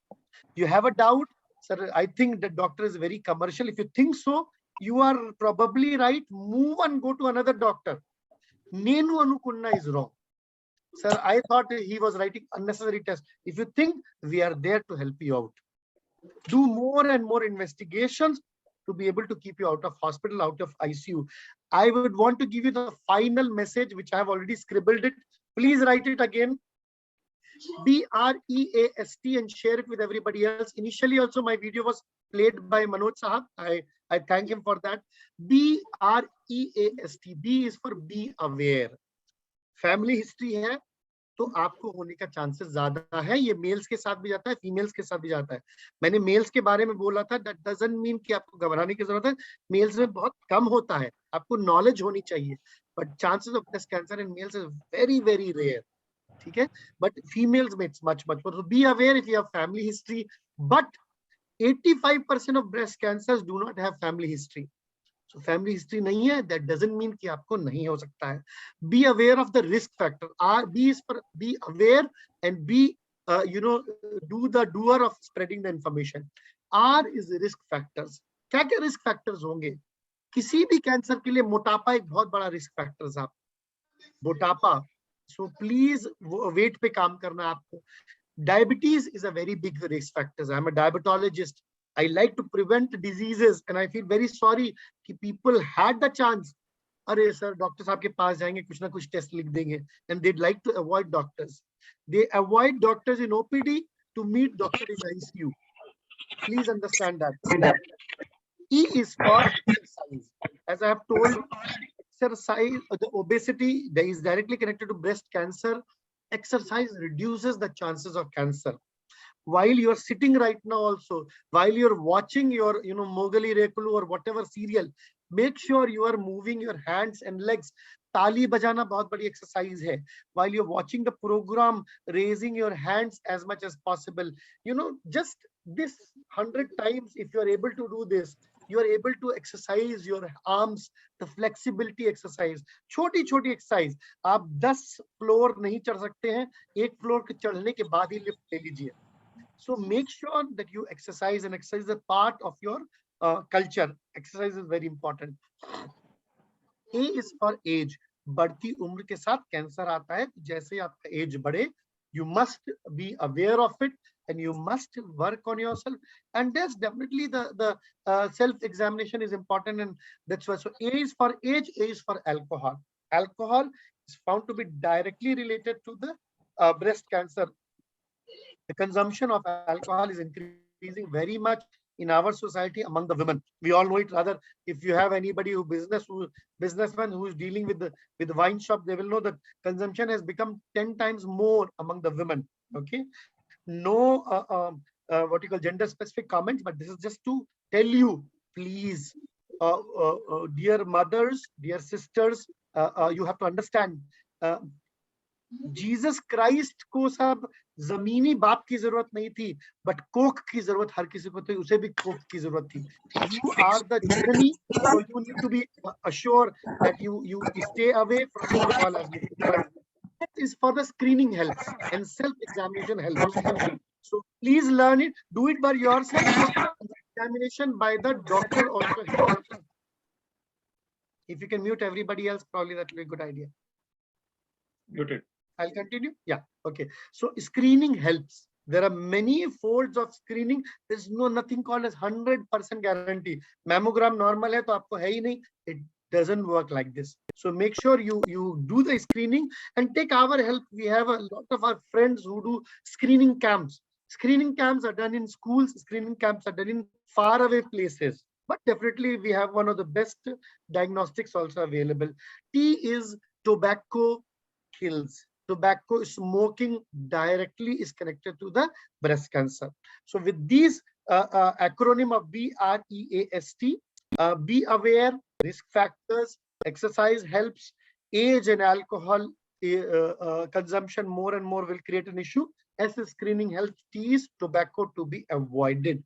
You have a doubt? Sir, I think the doctor is very commercial. If you think so, you are probably right. Move and go to another doctor. Nenu anukunna is wrong. Sir, I thought he was writing unnecessary tests. If you think, we are there to help you out. Do more and more investigations to be able to keep you out of hospital, out of ICU. I would want to give you the final message, which I have already scribbled it. Please write it again. BREAST and share it with everybody else. Initially also my video was played by Manoj Sahab. I thank him for that. BREAST. B is for be aware. Family history है तो आपको होने का chances ज्यादा है. ये mails के साथ भी जाता है, फीमेल्स के साथ भी जाता है. मैंने मेल्स के बारे में बोला था, दैट डजंट मीन कि आपको घबराने की जरूरत है. मेल्स में बहुत कम होता है, आपको नॉलेज होनी चाहिए, but chances of breast cancer in males is very very rare. ठीक है, बट फीमेल्स में it's much much more. So be aware if you have family history, but 85% of breast cancers do not have family history. So family history नहीं है, that doesn't mean कि आपको नहीं हो सकता है. Be aware of the risk factor. B is for be aware and be do the doer of spreading the information. R is risk factors. क्या क्या risk factors होंगे? किसी भी कैंसर के लिए मोटापा एक बहुत बड़ा risk factor है. आप मोटापा, so please weight पे काम करना आपको. Diabetes is a very big risk factor. I'm a diabetologist. I like to prevent diseases, and I feel very sorry कि people had the chance. अरे सर डॉक्टर साहब के पास जाएंगे, कुछ ना कुछ टेस्ट लिख देंगे, and they'd like to avoid doctors. They avoid doctors in OPD to meet doctor in ICU. Please understand that. E is for exercise. As I have told, exercise, the obesity that is directly connected to breast cancer. Exercise reduces the chances of cancer. While you're sitting right now also, while you're watching your Mogali Rekulu or whatever serial, make sure you are moving your hands and legs. Tali bajana bahut badi exercise hai. While you're watching the program, raising your hands as much as possible. Just this 100 times, if you're able to do this, you are able to exercise your arms, the flexibility exercise. छोटी छोटी exercise. आप 10 floor नहीं चढ़ सकते हैं, एक floor के चढ़ने के बाद ही लिफ्ट ले लीजिए. So make sure that you exercise, and exercise is a part of your culture. Exercise is very important. A is for age. बढ़ती उम्र के साथ कैंसर आता है. जैसे आपका एज बढ़े, you must be aware of it and you must work on yourself. And that's definitely the self-examination is important, and that's why. So A is for age, A is for alcohol. Alcohol is found to be directly related to the breast cancer. The consumption of alcohol is increasing very much in our society among the women. We all know it. Rather, if you have anybody businessman who is dealing with the wine shop, they will know that consumption has become 10 times more among the women. Okay, no what you call gender specific comments, but this is just to tell you, please, dear mothers, dear sisters, you have to understand. Jesus Christ को सब जमीनी बाप की जरूरत नहीं थी, but Coke की जरूरत हर किसी को थी. उसे भी कोक की जरूरत थी. You are the journey, so you need to be assure that you stay away from alcohol as much as possible. That is for the screening helps and self-examination helps. So please learn it, do it by yourself. Examination by the doctor also helps. If you can mute everybody else, probably that will be a good idea. Muted. I'll continue. Yeah. Okay. So screening helps. There are many folds of screening. There's nothing called as 100% guarantee. Mammogram normal hai to aapko hai hi nahi. It doesn't work like this. So make sure you do the screening and take our help. We have a lot of our friends who do screening camps. Screening camps are done in schools. Screening camps are done in faraway places. But definitely we have one of the best diagnostics also available. T is tobacco kills. Tobacco smoking directly is connected to the breast cancer. So with these acronym of BREAST, be aware, risk factors, exercise helps, age and alcohol consumption more and more will create an issue. S is screening helps, T is tobacco to be avoided.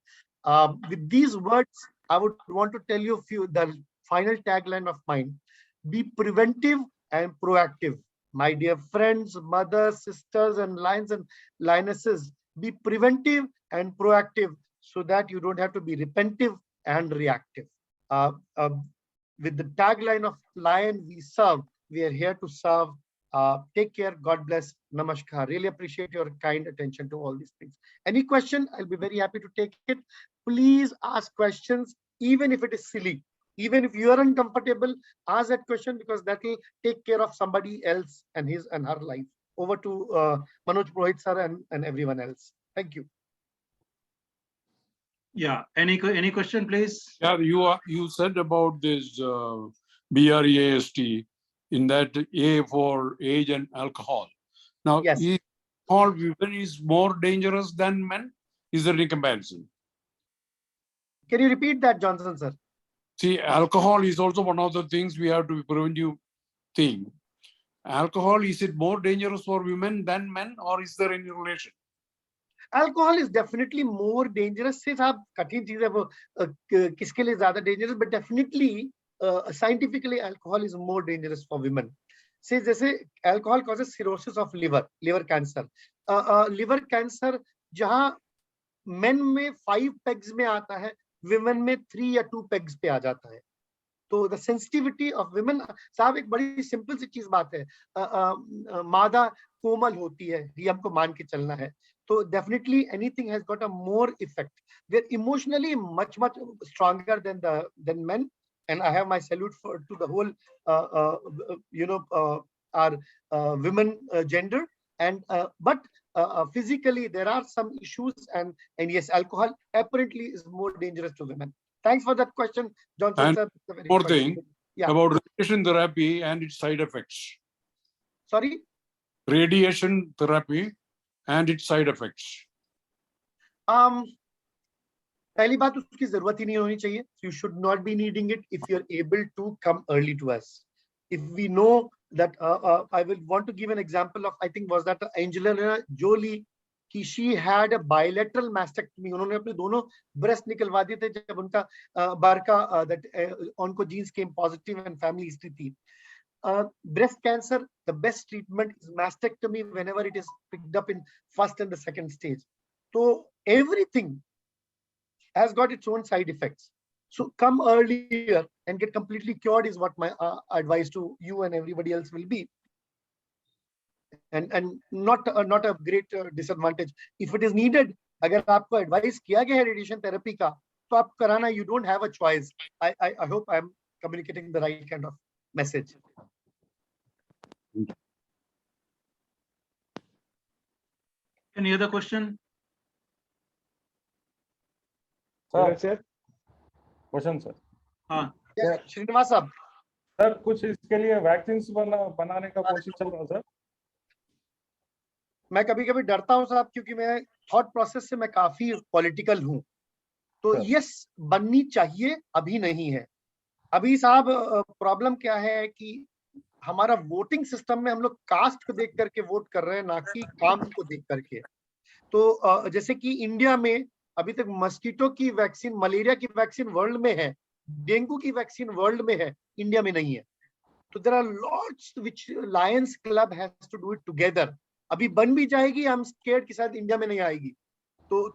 With these words, I would want to tell you the final tagline of mine. Be preventive and proactive. My dear friends, mothers, sisters, and lions and lionesses, be preventive and proactive so that you don't have to be repentive and reactive. With the tagline of Lion we serve, we are here to serve. Take care. God bless. Namaskar. Really appreciate your kind attention to all these things. Any question? I'll be very happy to take it. Please ask questions. even if it is silly. Even if you are uncomfortable, ask that question, because that will take care of somebody else and his and her life. Over to Manoj Purohit sir and everyone else. Thank you. Yeah, any question, please? Yeah, you said about this BREAST in that A for age and alcohol. Now, Yes. is all women is more dangerous than men? Is there any comparison? Can you repeat that, Johnson sir? See, alcohol is also one of the things we have to be preventive thing. Alcohol, is it more dangerous for women than men, or is there any relation? Alcohol is definitely more dangerous. से साहब कठिन चीज है वो किसके लिए ज्यादा dangerous, but definitely scientifically alcohol is more dangerous for women. से जैसे alcohol causes cirrhosis of liver cancer. Liver cancer जहाँ men में 5 pegs में आता है, women में 3 या 2 pegs पे आ जाता है. तो the sensitivity of women, साहब एक बड़ी सिंपल सी चीज बात है, मादा कोमल होती है, ये हमको मान के चलना है. So definitely anything has got a more effect. They're emotionally much stronger than men, and I have my salute to the whole our women gender. And but physically there are some issues, and yes, alcohol apparently is more dangerous to women. Thanks for that question, Johnson And sir. more thing Yeah. about radiation therapy and its side effects. Sorry? Radiation therapy and its side effects. पहली बात उसकी जरूरत ही नहीं होनी चाहिए. You should not be needing it if you're able to come early to us. If we know that, I will want to give an example of, I think was that Angelina Jolie, कि she had a bilateral mastectomy. उन्होंने अपने दोनों breast निकलवा दिए थे जब उनका बारका that oncogenes came positive and family history थी. Breast cancer, the best treatment is mastectomy whenever it is picked up in first and the second stage. So everything has got its own side effects. So come earlier and get completely cured is what my advice to you and everybody else will be. And not a great disadvantage. If it is needed, अगर आपको advice किया गया है radiation therapy का, तो आप कराना, you don't have a choice. I hope I'm communicating the right kind of message. Any other question? Sir question sir. हाँ. श्रीनिवास साहब. सर कुछ इसके लिए वैक्सीन्स बनाने का कोशिश चल रहा है सर. मैं कभी कभी डरता हूँ साहब, क्योंकि मैं थॉट प्रोसेस से मैं काफी पॉलिटिकल हूँ. तो यस, बननी चाहिए, अभी नहीं है. अभी साहब प्रॉब्लम क्या है कि हमारा वोटिंग सिस्टम में हम लोग कास्ट को देख करके वोट कर रहे हैं, ना कि काम को देख करके. तो जैसे कि इंडिया में अभी तक मस्कीटो की वैक्सीन, मलेरिया की वैक्सीन वर्ल्ड में है, डेंगू की वैक्सीन वर्ल्ड में है, इंडिया में नहीं है. तो there are lots which lions club has to do it together. अभी बन भी जाएगी, हम स्केर्ड के साथ इंडिया में नहीं आएगी. तो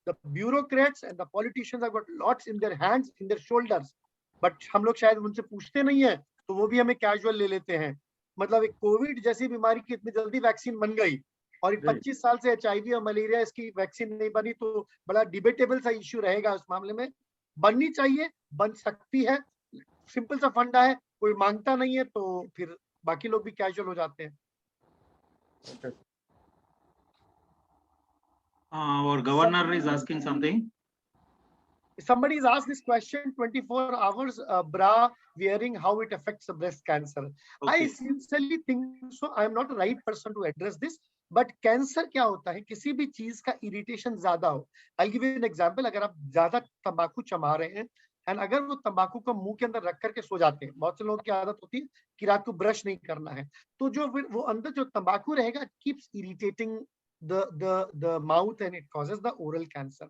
the bureaucrats and the politicians have got lots in their hands, in their shoulders, but हम लोग शायद उनसे पूछते नहीं है, तो वो भी हमें कैजुअल ले लेते हैं. मतलब एक कोविड जैसी बीमारी की इतनी जल्दी वैक्सीन बन गई, और 25 साल से HIV और मलेरिया इसकी वैक्सीन नहीं बनी, तो बड़ा डिबेटेबल सा इश्यू रहेगा उस मामले में. बननी चाहिए, बन सकती है, सिंपल सा फंडा है, कोई मांगता नहीं है, तो फिर बाकी लोग भी कैजुअल हो जाते हैं. Our governor is asking something. Somebody's asked this question: 24 hours bra wearing, how it affects the breast cancer. Okay. I sincerely think so. I am not the right person to address this. But cancer क्या होता है? किसी भी चीज का irritation ज्यादा हो. I'll give you an example. अगर आप ज्यादा तंबाकू चबा रहे हैं, and अगर वो तंबाकू को मुंह के अंदर रख करके सो जाते हैं, बहुत से लोगों की आदत होती है कि रात को ब्रश नहीं करना है, तो जो फिर वो अंदर जो तंबाकू रहेगा, keeps irritating the mouth, and it causes the oral cancer.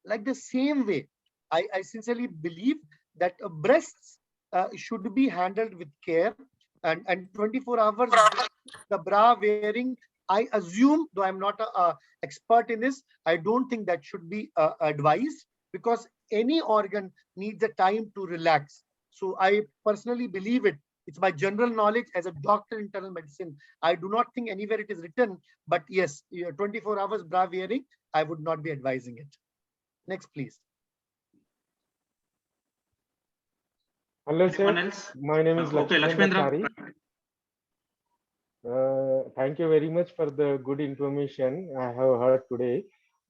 Like the same way, I sincerely believe that breasts should be handled with care, and 24 hours the bra wearing, I assume, though I'm not an expert in this, I don't think that should be advised, because any organ needs a time to relax. So I personally believe it. It's my general knowledge as a doctor in internal medicine. I do not think anywhere it is written, but yes, 24 hours bra wearing, I would not be advising it. Next, please. Hello, Anyone sir. else? My name is Okay, Lakshmendra Lakshmendra. Chari. Thank you very much for the good information I have heard today.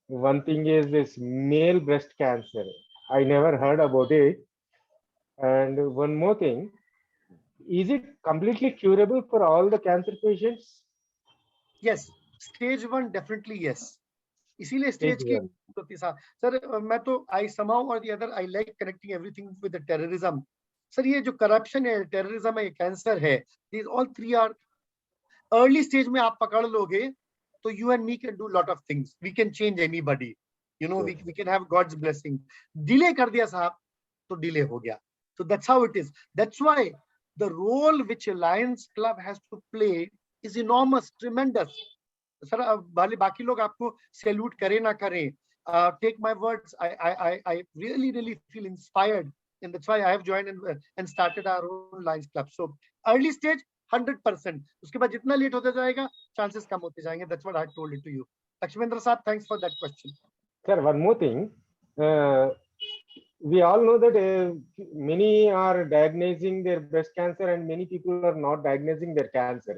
One thing is this male breast cancer. I never heard about it. And one more thing, is it completely curable for all the cancer patients? Yes, stage 1 definitely yes. इसीलिए Stage stage की one. होती sir मैं तो I समाउ और the other I like connecting everything with the terrorism sir ये जो corruption है टेररिज्म है ये कैंसर है these all three are early stage में आप पकड़ लोगे तो you and me can do lot of things we can change anybody you know we can have God's blessing delay कर दिया साहब तो डिले हो गया so that's how it is that's why the role which a Lions Club has to play is enormous tremendous sir वाले बाकी लोग आपको सैल्यूट करें ना करें take my words I really feel inspired and that's why I have joined and started our own Lions Club so early stage 100% उसके बाद जितना लेट होता जाएगा चांसेस कम होते जाएंगे that's what I told it to you Lakshmendra साहब thanks for that question Sir, one more thing. We all know that many are diagnosing their breast cancer and many people are not diagnosing their cancer.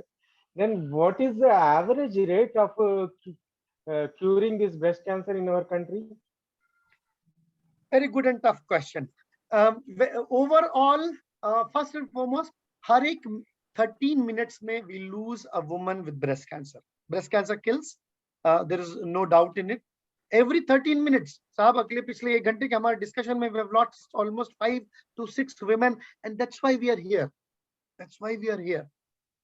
Then what is the average rate of curing this breast cancer in our country? very good and tough question overall first and foremost har ek 13 minutes mein we lose a woman with breast cancer kills there is no doubt in it every 13 minutes साहब अगले पिछले 1 घंटे के हमारे discussion में we have lost almost 5 to 6 women and that's why we are here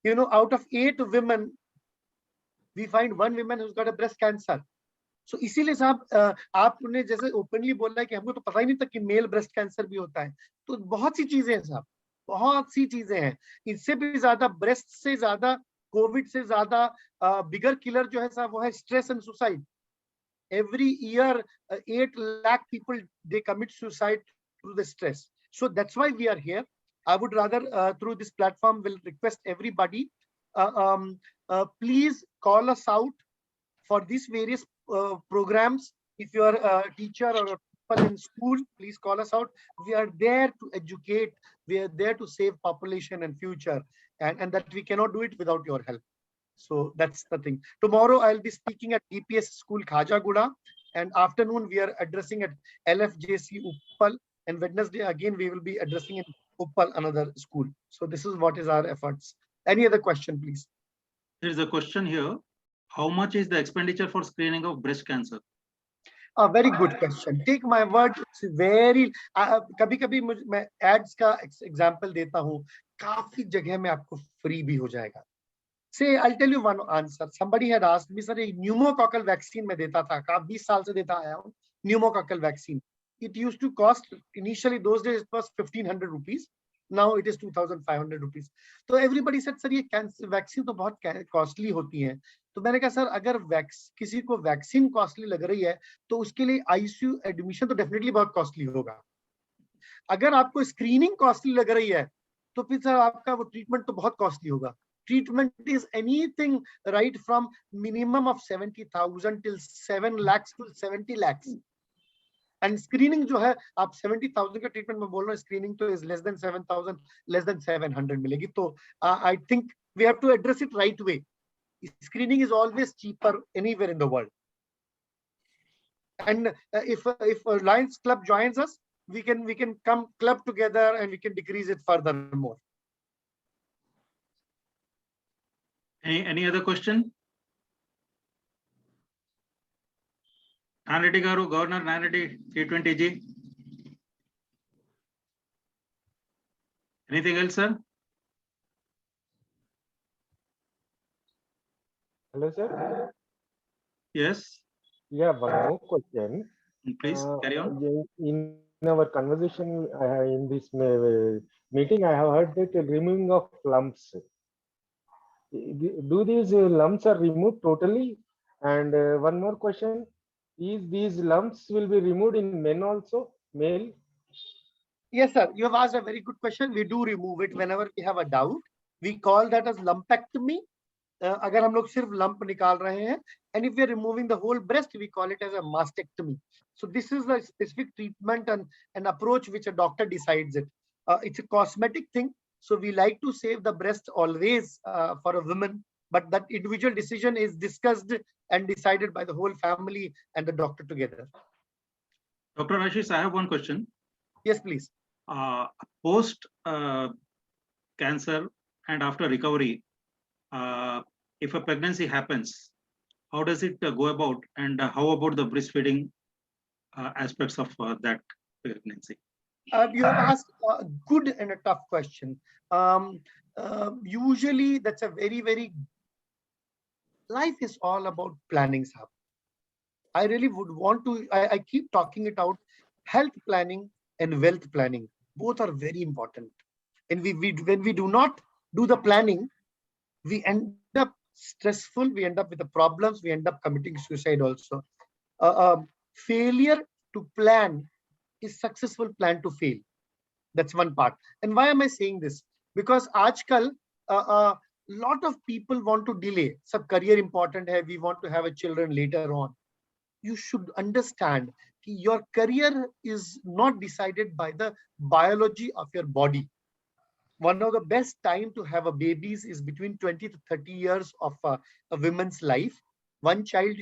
you know out of 8 women we find 1 woman who's got a breast cancer so इसीलिए साहब आपने जैसे ओपनली बोला है कि हमको तो पता ही नहीं था कि मेल ब्रेस्ट कैंसर भी होता है तो बहुत सी चीजें हैं साहब बहुत सी चीजें हैं इससे भी ज्यादा ब्रेस्ट से ज्यादा कोविड से ज्यादा बिगर किलर जो है साहब वो है stress and suicide every year 8 lakh people they commit suicide through the stress so that's why we are here I would rather through this platform will request everybody please call us out for these various programs if you are a teacher or a people in school please call us out we are there to educate we are there to save population and future and that we cannot do it without your help so that's the thing tomorrow I'll be speaking at DPS school Khajaguda and afternoon we are addressing at LFJC Uppal and Wednesday again we will be addressing in Uppal another school so this is what is our efforts any other question please There is a question here how much is the expenditure for screening of breast cancer a very good question take my word it's very कभी कभी मैं ads का example देता हूँ काफी जगह में आपको फ्री भी हो जाएगा Say, I'll tell you one answer. Somebody had asked me, sir, pneumococcal vaccine मैं देता था, काफी 20 साल से देता आया हूँ, pneumococcal vaccine. It used to cost, initially those days it was 1500 rupees. Now it is 2500 rupees. So everybody said, sir, ये कैंसर वैक्सीन तो बहुत कॉस्टली होती है. तो मैंने कहा सर अगर किसी को वैक्सीन कॉस्टली लग रही है तो उसके लिए आईसीयू एडमिशन तो डेफिनेटली बहुत कॉस्टली होगा. अगर आपको स्क्रीनिंग कॉस्टली लग रही है तो फिर सर आपका वो ट्रीटमेंट तो बहुत कॉस्टली होगा. Treatment is anything right from minimum of 70,000 till 7 lakhs to 70 lakhs. And screening जो है आप 70,000 का ट्रीटमेंट में बोल रहे हैं screening तो is less than 7,000 less than 700 मिलेगी तो I think we have to address it right way. Screening is always cheaper anywhere in the world. And if Lions Club joins us, we can come club together and we can decrease it furthermore. any other question Nanreddy garu Governor Nanreddy T20G anything else sir Hello, sir. yes Yeah, one more question. please carry on In our conversation in this meeting, I have heard that removing of lumps. Do these lumps are removed totally? And one more question: is these lumps will be removed in men also, male? Yes, sir. You have asked a very good question. We do remove it whenever we have a doubt. We call that as lumpectomy. अगर हम लोग सिर्फ lump निकाल रहे हैं, and if we are removing the whole breast, we call it as a mastectomy. So this is the specific treatment and an approach which a doctor decides it. It's a cosmetic thing. So we like to save the breast always for a woman, but that individual decision is discussed and decided by the whole family and the doctor together. Dr. Ashish, I have one question. Yes, please. Post cancer and after recovery, if a pregnancy happens, how does it go about, and how about the breastfeeding aspects of that pregnancy? You have asked a good and a tough question. Usually that's a very, life is all about planning, sir. I really would want to, I keep talking it out. Health planning and wealth planning, both are very important. And when we do not do the planning, we end up stressful, we end up with the problems, we end up committing suicide also. Failure to plan is successful plan to fail. That's one part. And why am I saying this? Because aajkal, lot of people want to delay. Sab career important hai, we want to have a children later on. You should understand your career is not decided by the biology of your body. One of the best time to have a babies is between 20 to 30 years of a woman's life. One child,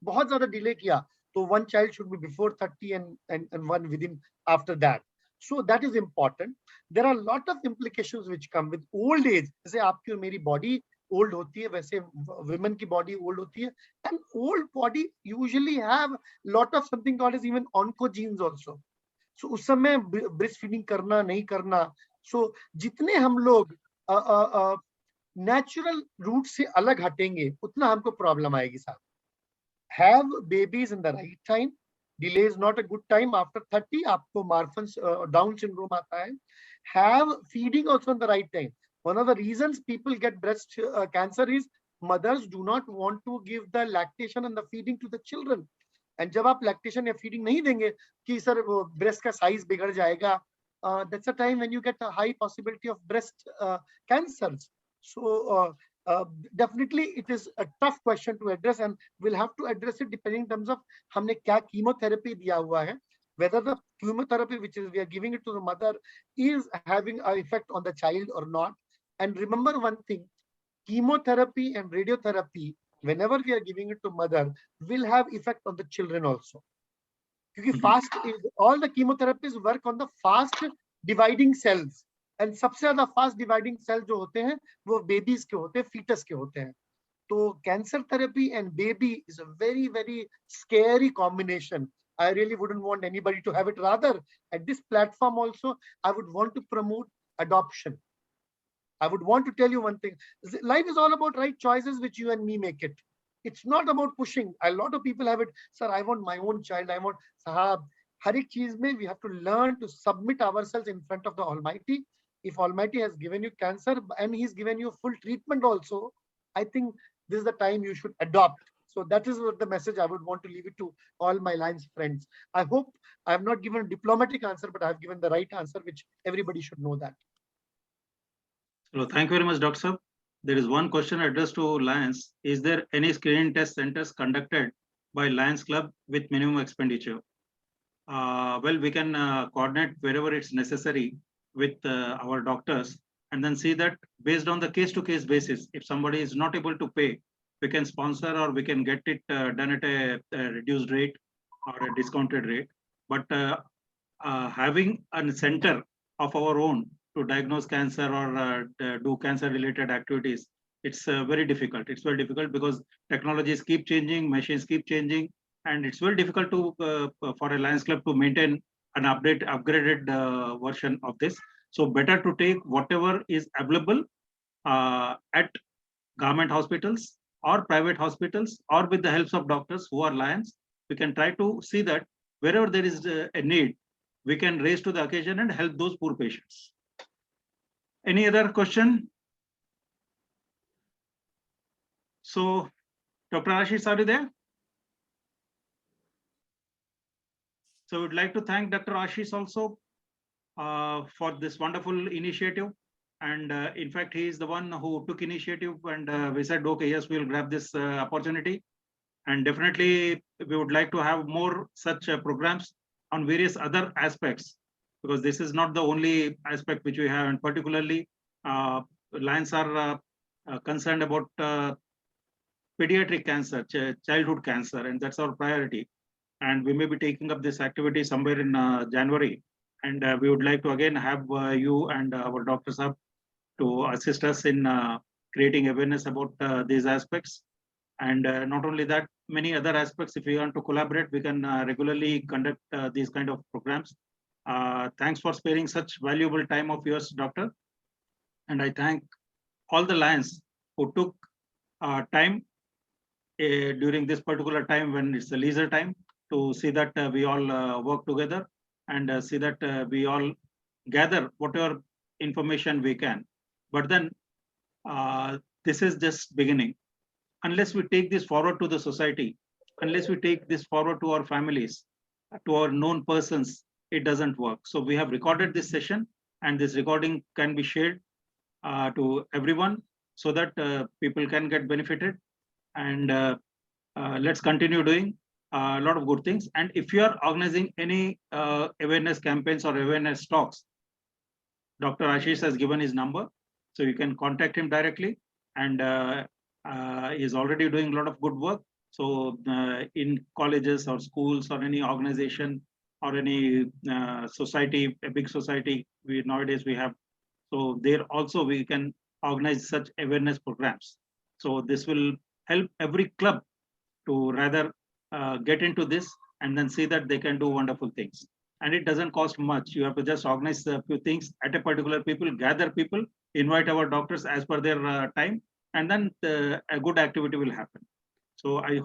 बहुत ज़्यादा delay किया, so one child should be before 30 and one within after that. So that is important. There are a lot of implications which come with old age. जैसे आपकी और मेरी body old होती है, वैसे women की body old होती है, and old body usually have lot of something called as even oncogenes also. So उस समय breastfeeding करना नहीं करना. So जितने हम लोग natural route से अलग हटेंगे, उतना हमको problem आएगी साहब. Have babies in the right time. Delay is not a good time. After 30, आपको Marfan's Down syndrome आता है. Have feeding also in the right time. One of the reasons people get breast cancer is mothers do not want to give the lactation and the feeding to the children. And जब आप lactation या feeding नहीं देंगे कि sir वो breast का size बिगड़ जाएगा, that's a time when you get a high possibility of breast cancers. So definitely it is a tough question to address, and we'll have to address it depending in terms of हमने क्या chemotherapy दिया हुआ है, whether the chemotherapy which is we are giving it to the mother is having an effect on the child or not. And remember one thing, chemotherapy and radiotherapy, whenever we are giving it to mother, will have effect on the children also. Because fast, all the chemotherapies work on the fast dividing cells, and सबसे ज़्यादा fast dividing cells जो होते हैं वो babies के होते हैं, fetus के होते हैं. तो cancer therapy and baby is a very scary combination. I really wouldn't want anybody to have it. Rather, at this platform also, I would want to promote adoption. I would want to tell you one thing. Life is all about right choices which you and me make it. It's not about pushing. A lot of people have it. Sir, I want my own child. I want sahab. Har ek cheez mein we have to learn to submit ourselves in front of the Almighty. If Almighty has given you cancer and He's given you full treatment also, I think this is the time you should adopt. So that is what the message I would want to leave it to all my Lions friends. I hope I have not given a diplomatic answer, but I have given the right answer, which everybody should know that. So thank you very much, Dr. Sir. There is one question addressed to Lions. Is there any screening test centers conducted by Lions Club with minimum expenditure? Well, we can coordinate wherever it's necessary with our doctors, and then see that based on the case-to-case basis, if somebody is not able to pay, we can sponsor or we can get it done at a reduced rate or a discounted rate. But having a center of our own to diagnose cancer or do cancer-related activities, it's very difficult. It's very difficult because technologies keep changing, machines keep changing, and it's very difficult to for a Lions Club to maintain an upgraded version of this. So better to take whatever is available at government hospitals or private hospitals, or with the help of doctors who are Lions. We can try to see that wherever there is a need, we can raise to the occasion and help those poor patients. Any other question? So, Dr. Ashish, are you there? So we'd like to thank Dr. Ashish also for this wonderful initiative. And in fact, he is the one who took initiative, and we said, okay, yes, we'll grab this opportunity. And definitely, we would like to have more such programs on various other aspects because this is not the only aspect which we have, and particularly Lions are concerned about pediatric cancer, childhood cancer, and that's our priority. And we may be taking up this activity somewhere in January. And we would like to again have you and our doctors up to assist us in creating awareness about these aspects. And not only that, many other aspects, if we want to collaborate, we can regularly conduct these kind of programs. Thanks for sparing such valuable time of yours, doctor. And I thank all the Lions who took time during this particular time when it's a leisure time to see that we all work together and see that we all gather whatever information we can. But then this is just beginning. Unless we take this forward to the society, unless we take this forward to our families, to our known persons, it doesn't work. So we have recorded this session, and this recording can be shared to everyone so that people can get benefited. And let's continue doing a lot of good things. And if you are organizing any awareness campaigns or awareness talks, Dr. Ashish has given his number, so you can contact him directly. And he's already doing a lot of good work. So in colleges or schools or any organization or any society, a big society, nowadays we have. So there also we can organize such awareness programs. So this will help every club to rather get into this and then see that they can do wonderful things. And it doesn't cost much. You have to just organize a few things at a particular people, gather people, invite our doctors as per their time, and then a good activity will happen. So I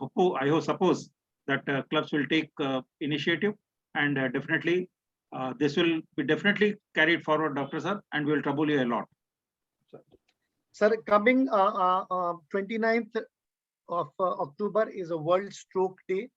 suppose that clubs will take initiative, and definitely this will be definitely carried forward, Dr. Sir, and we will trouble you a lot. Sir, coming 29th of October is a World Stroke Day.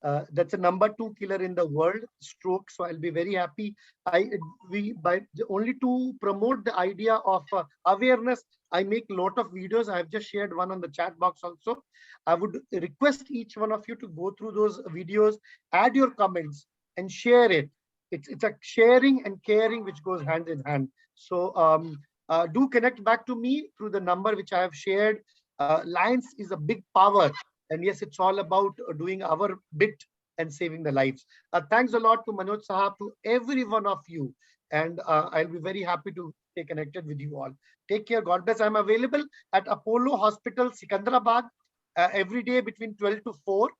That's a #2 killer in the world, stroke. So I'll be very happy. Only to promote the idea of awareness, I make a lot of videos. I have just shared one on the chat box also. I would request each one of you to go through those videos, add your comments and share it. It's a sharing and caring which goes hand in hand. So do connect back to me through the number which I have shared. Lions is a big power. And yes, it's all about doing our bit and saving the lives. Thanks a lot to Manoj Sahab, to every one of you. And I'll be very happy to stay connected with you all. Take care. God bless. I'm available at Apollo Hospital, Sikandrabad, every day between 12 to 4.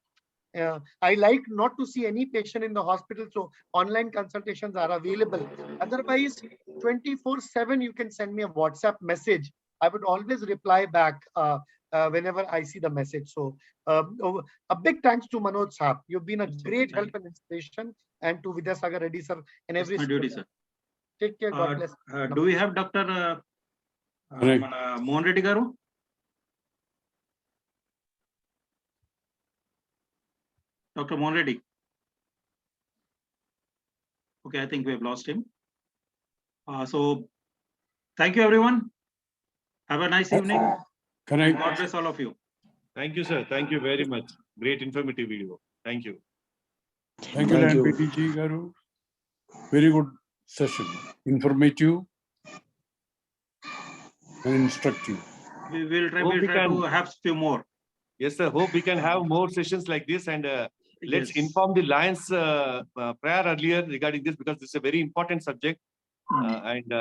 I like not to see any patient in the hospital, so online consultations are available. Otherwise, 24/7, you can send me a WhatsApp message. I would always reply back whenever I see the message. So a big thanks to Manoj Saab. You've been a great help and inspiration, and to Vidyasagar Reddy sir and every duty, sir. Take care. God bless. Do we have Dr. Mohan Reddy Garu? Dr. Mohan Reddy. Okay, I think we have lost him. So thank you, everyone. Have a nice evening. God bless all of you. Thank you, sir. Thank you very much. Great informative video. Thank you. Thank you, PTG Garu. Very good session. Informative and instructive. We will try to have few more. Yes, sir. Hope we can have more sessions like this, and let's inform the Lions prior earlier regarding this, because this is a very important subject. And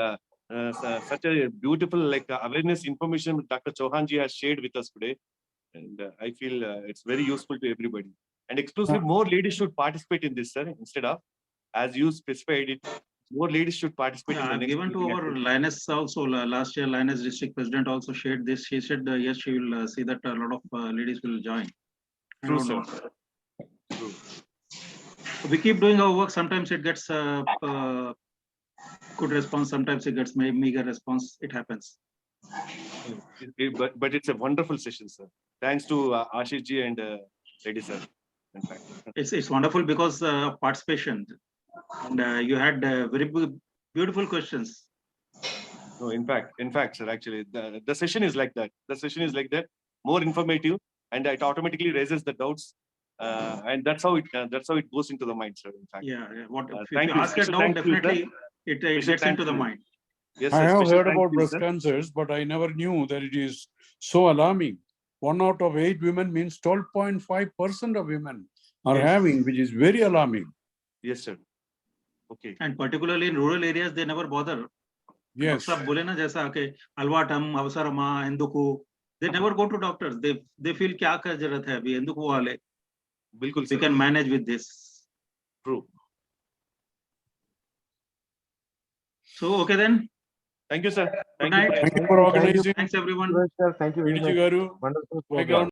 such a beautiful awareness information Dr. Chauhanji has shared with us today. And I feel it's very useful to everybody. And exclusively, more ladies should participate in this, sir. Instead of, as you specified it, more ladies should participate. In the next given to our Lioness also, last year Lioness district president also shared this. She said, yes, she will see that a lot of ladies will join. True, sir. True. We keep doing our work. Sometimes it gets good response. Sometimes it gets meager response. It happens. But it's a wonderful session, sir. Thanks to Ashish ji and Reddy sir. In fact, it's wonderful because of participation, and you had very beautiful questions. No, in fact, sir. Actually, the session is like that. The session is like that. More informative, and it automatically raises the doubts. And that's how it goes into the mind, sir. In fact, yeah. What if thank you you. ask a doubt, definitely it Special gets into thanks the to you. mind. Yes, I sir. have Special heard thanks about to you, breast sir. cancers, but I never knew that it is so alarming. 1 out of 8 women means 12.5% of women are Yes. having, which is very alarming. Yes, sir. Okay. And particularly in rural areas, they never bother. Yes. Doctor बोले ना जैसा कि अलवाटम अवसरमा एंदुकु, they never go to doctors. They feel क्या कर जरूरत है अभी एंदुकु वाले. बिल्कुल We sir. can manage with this. True. So okay then. Thank you, sir. Good Thank you. night. Thank you for organizing. Thanks everyone. Sir, thank you very Vidiji much. garu. Wonderful program. Playground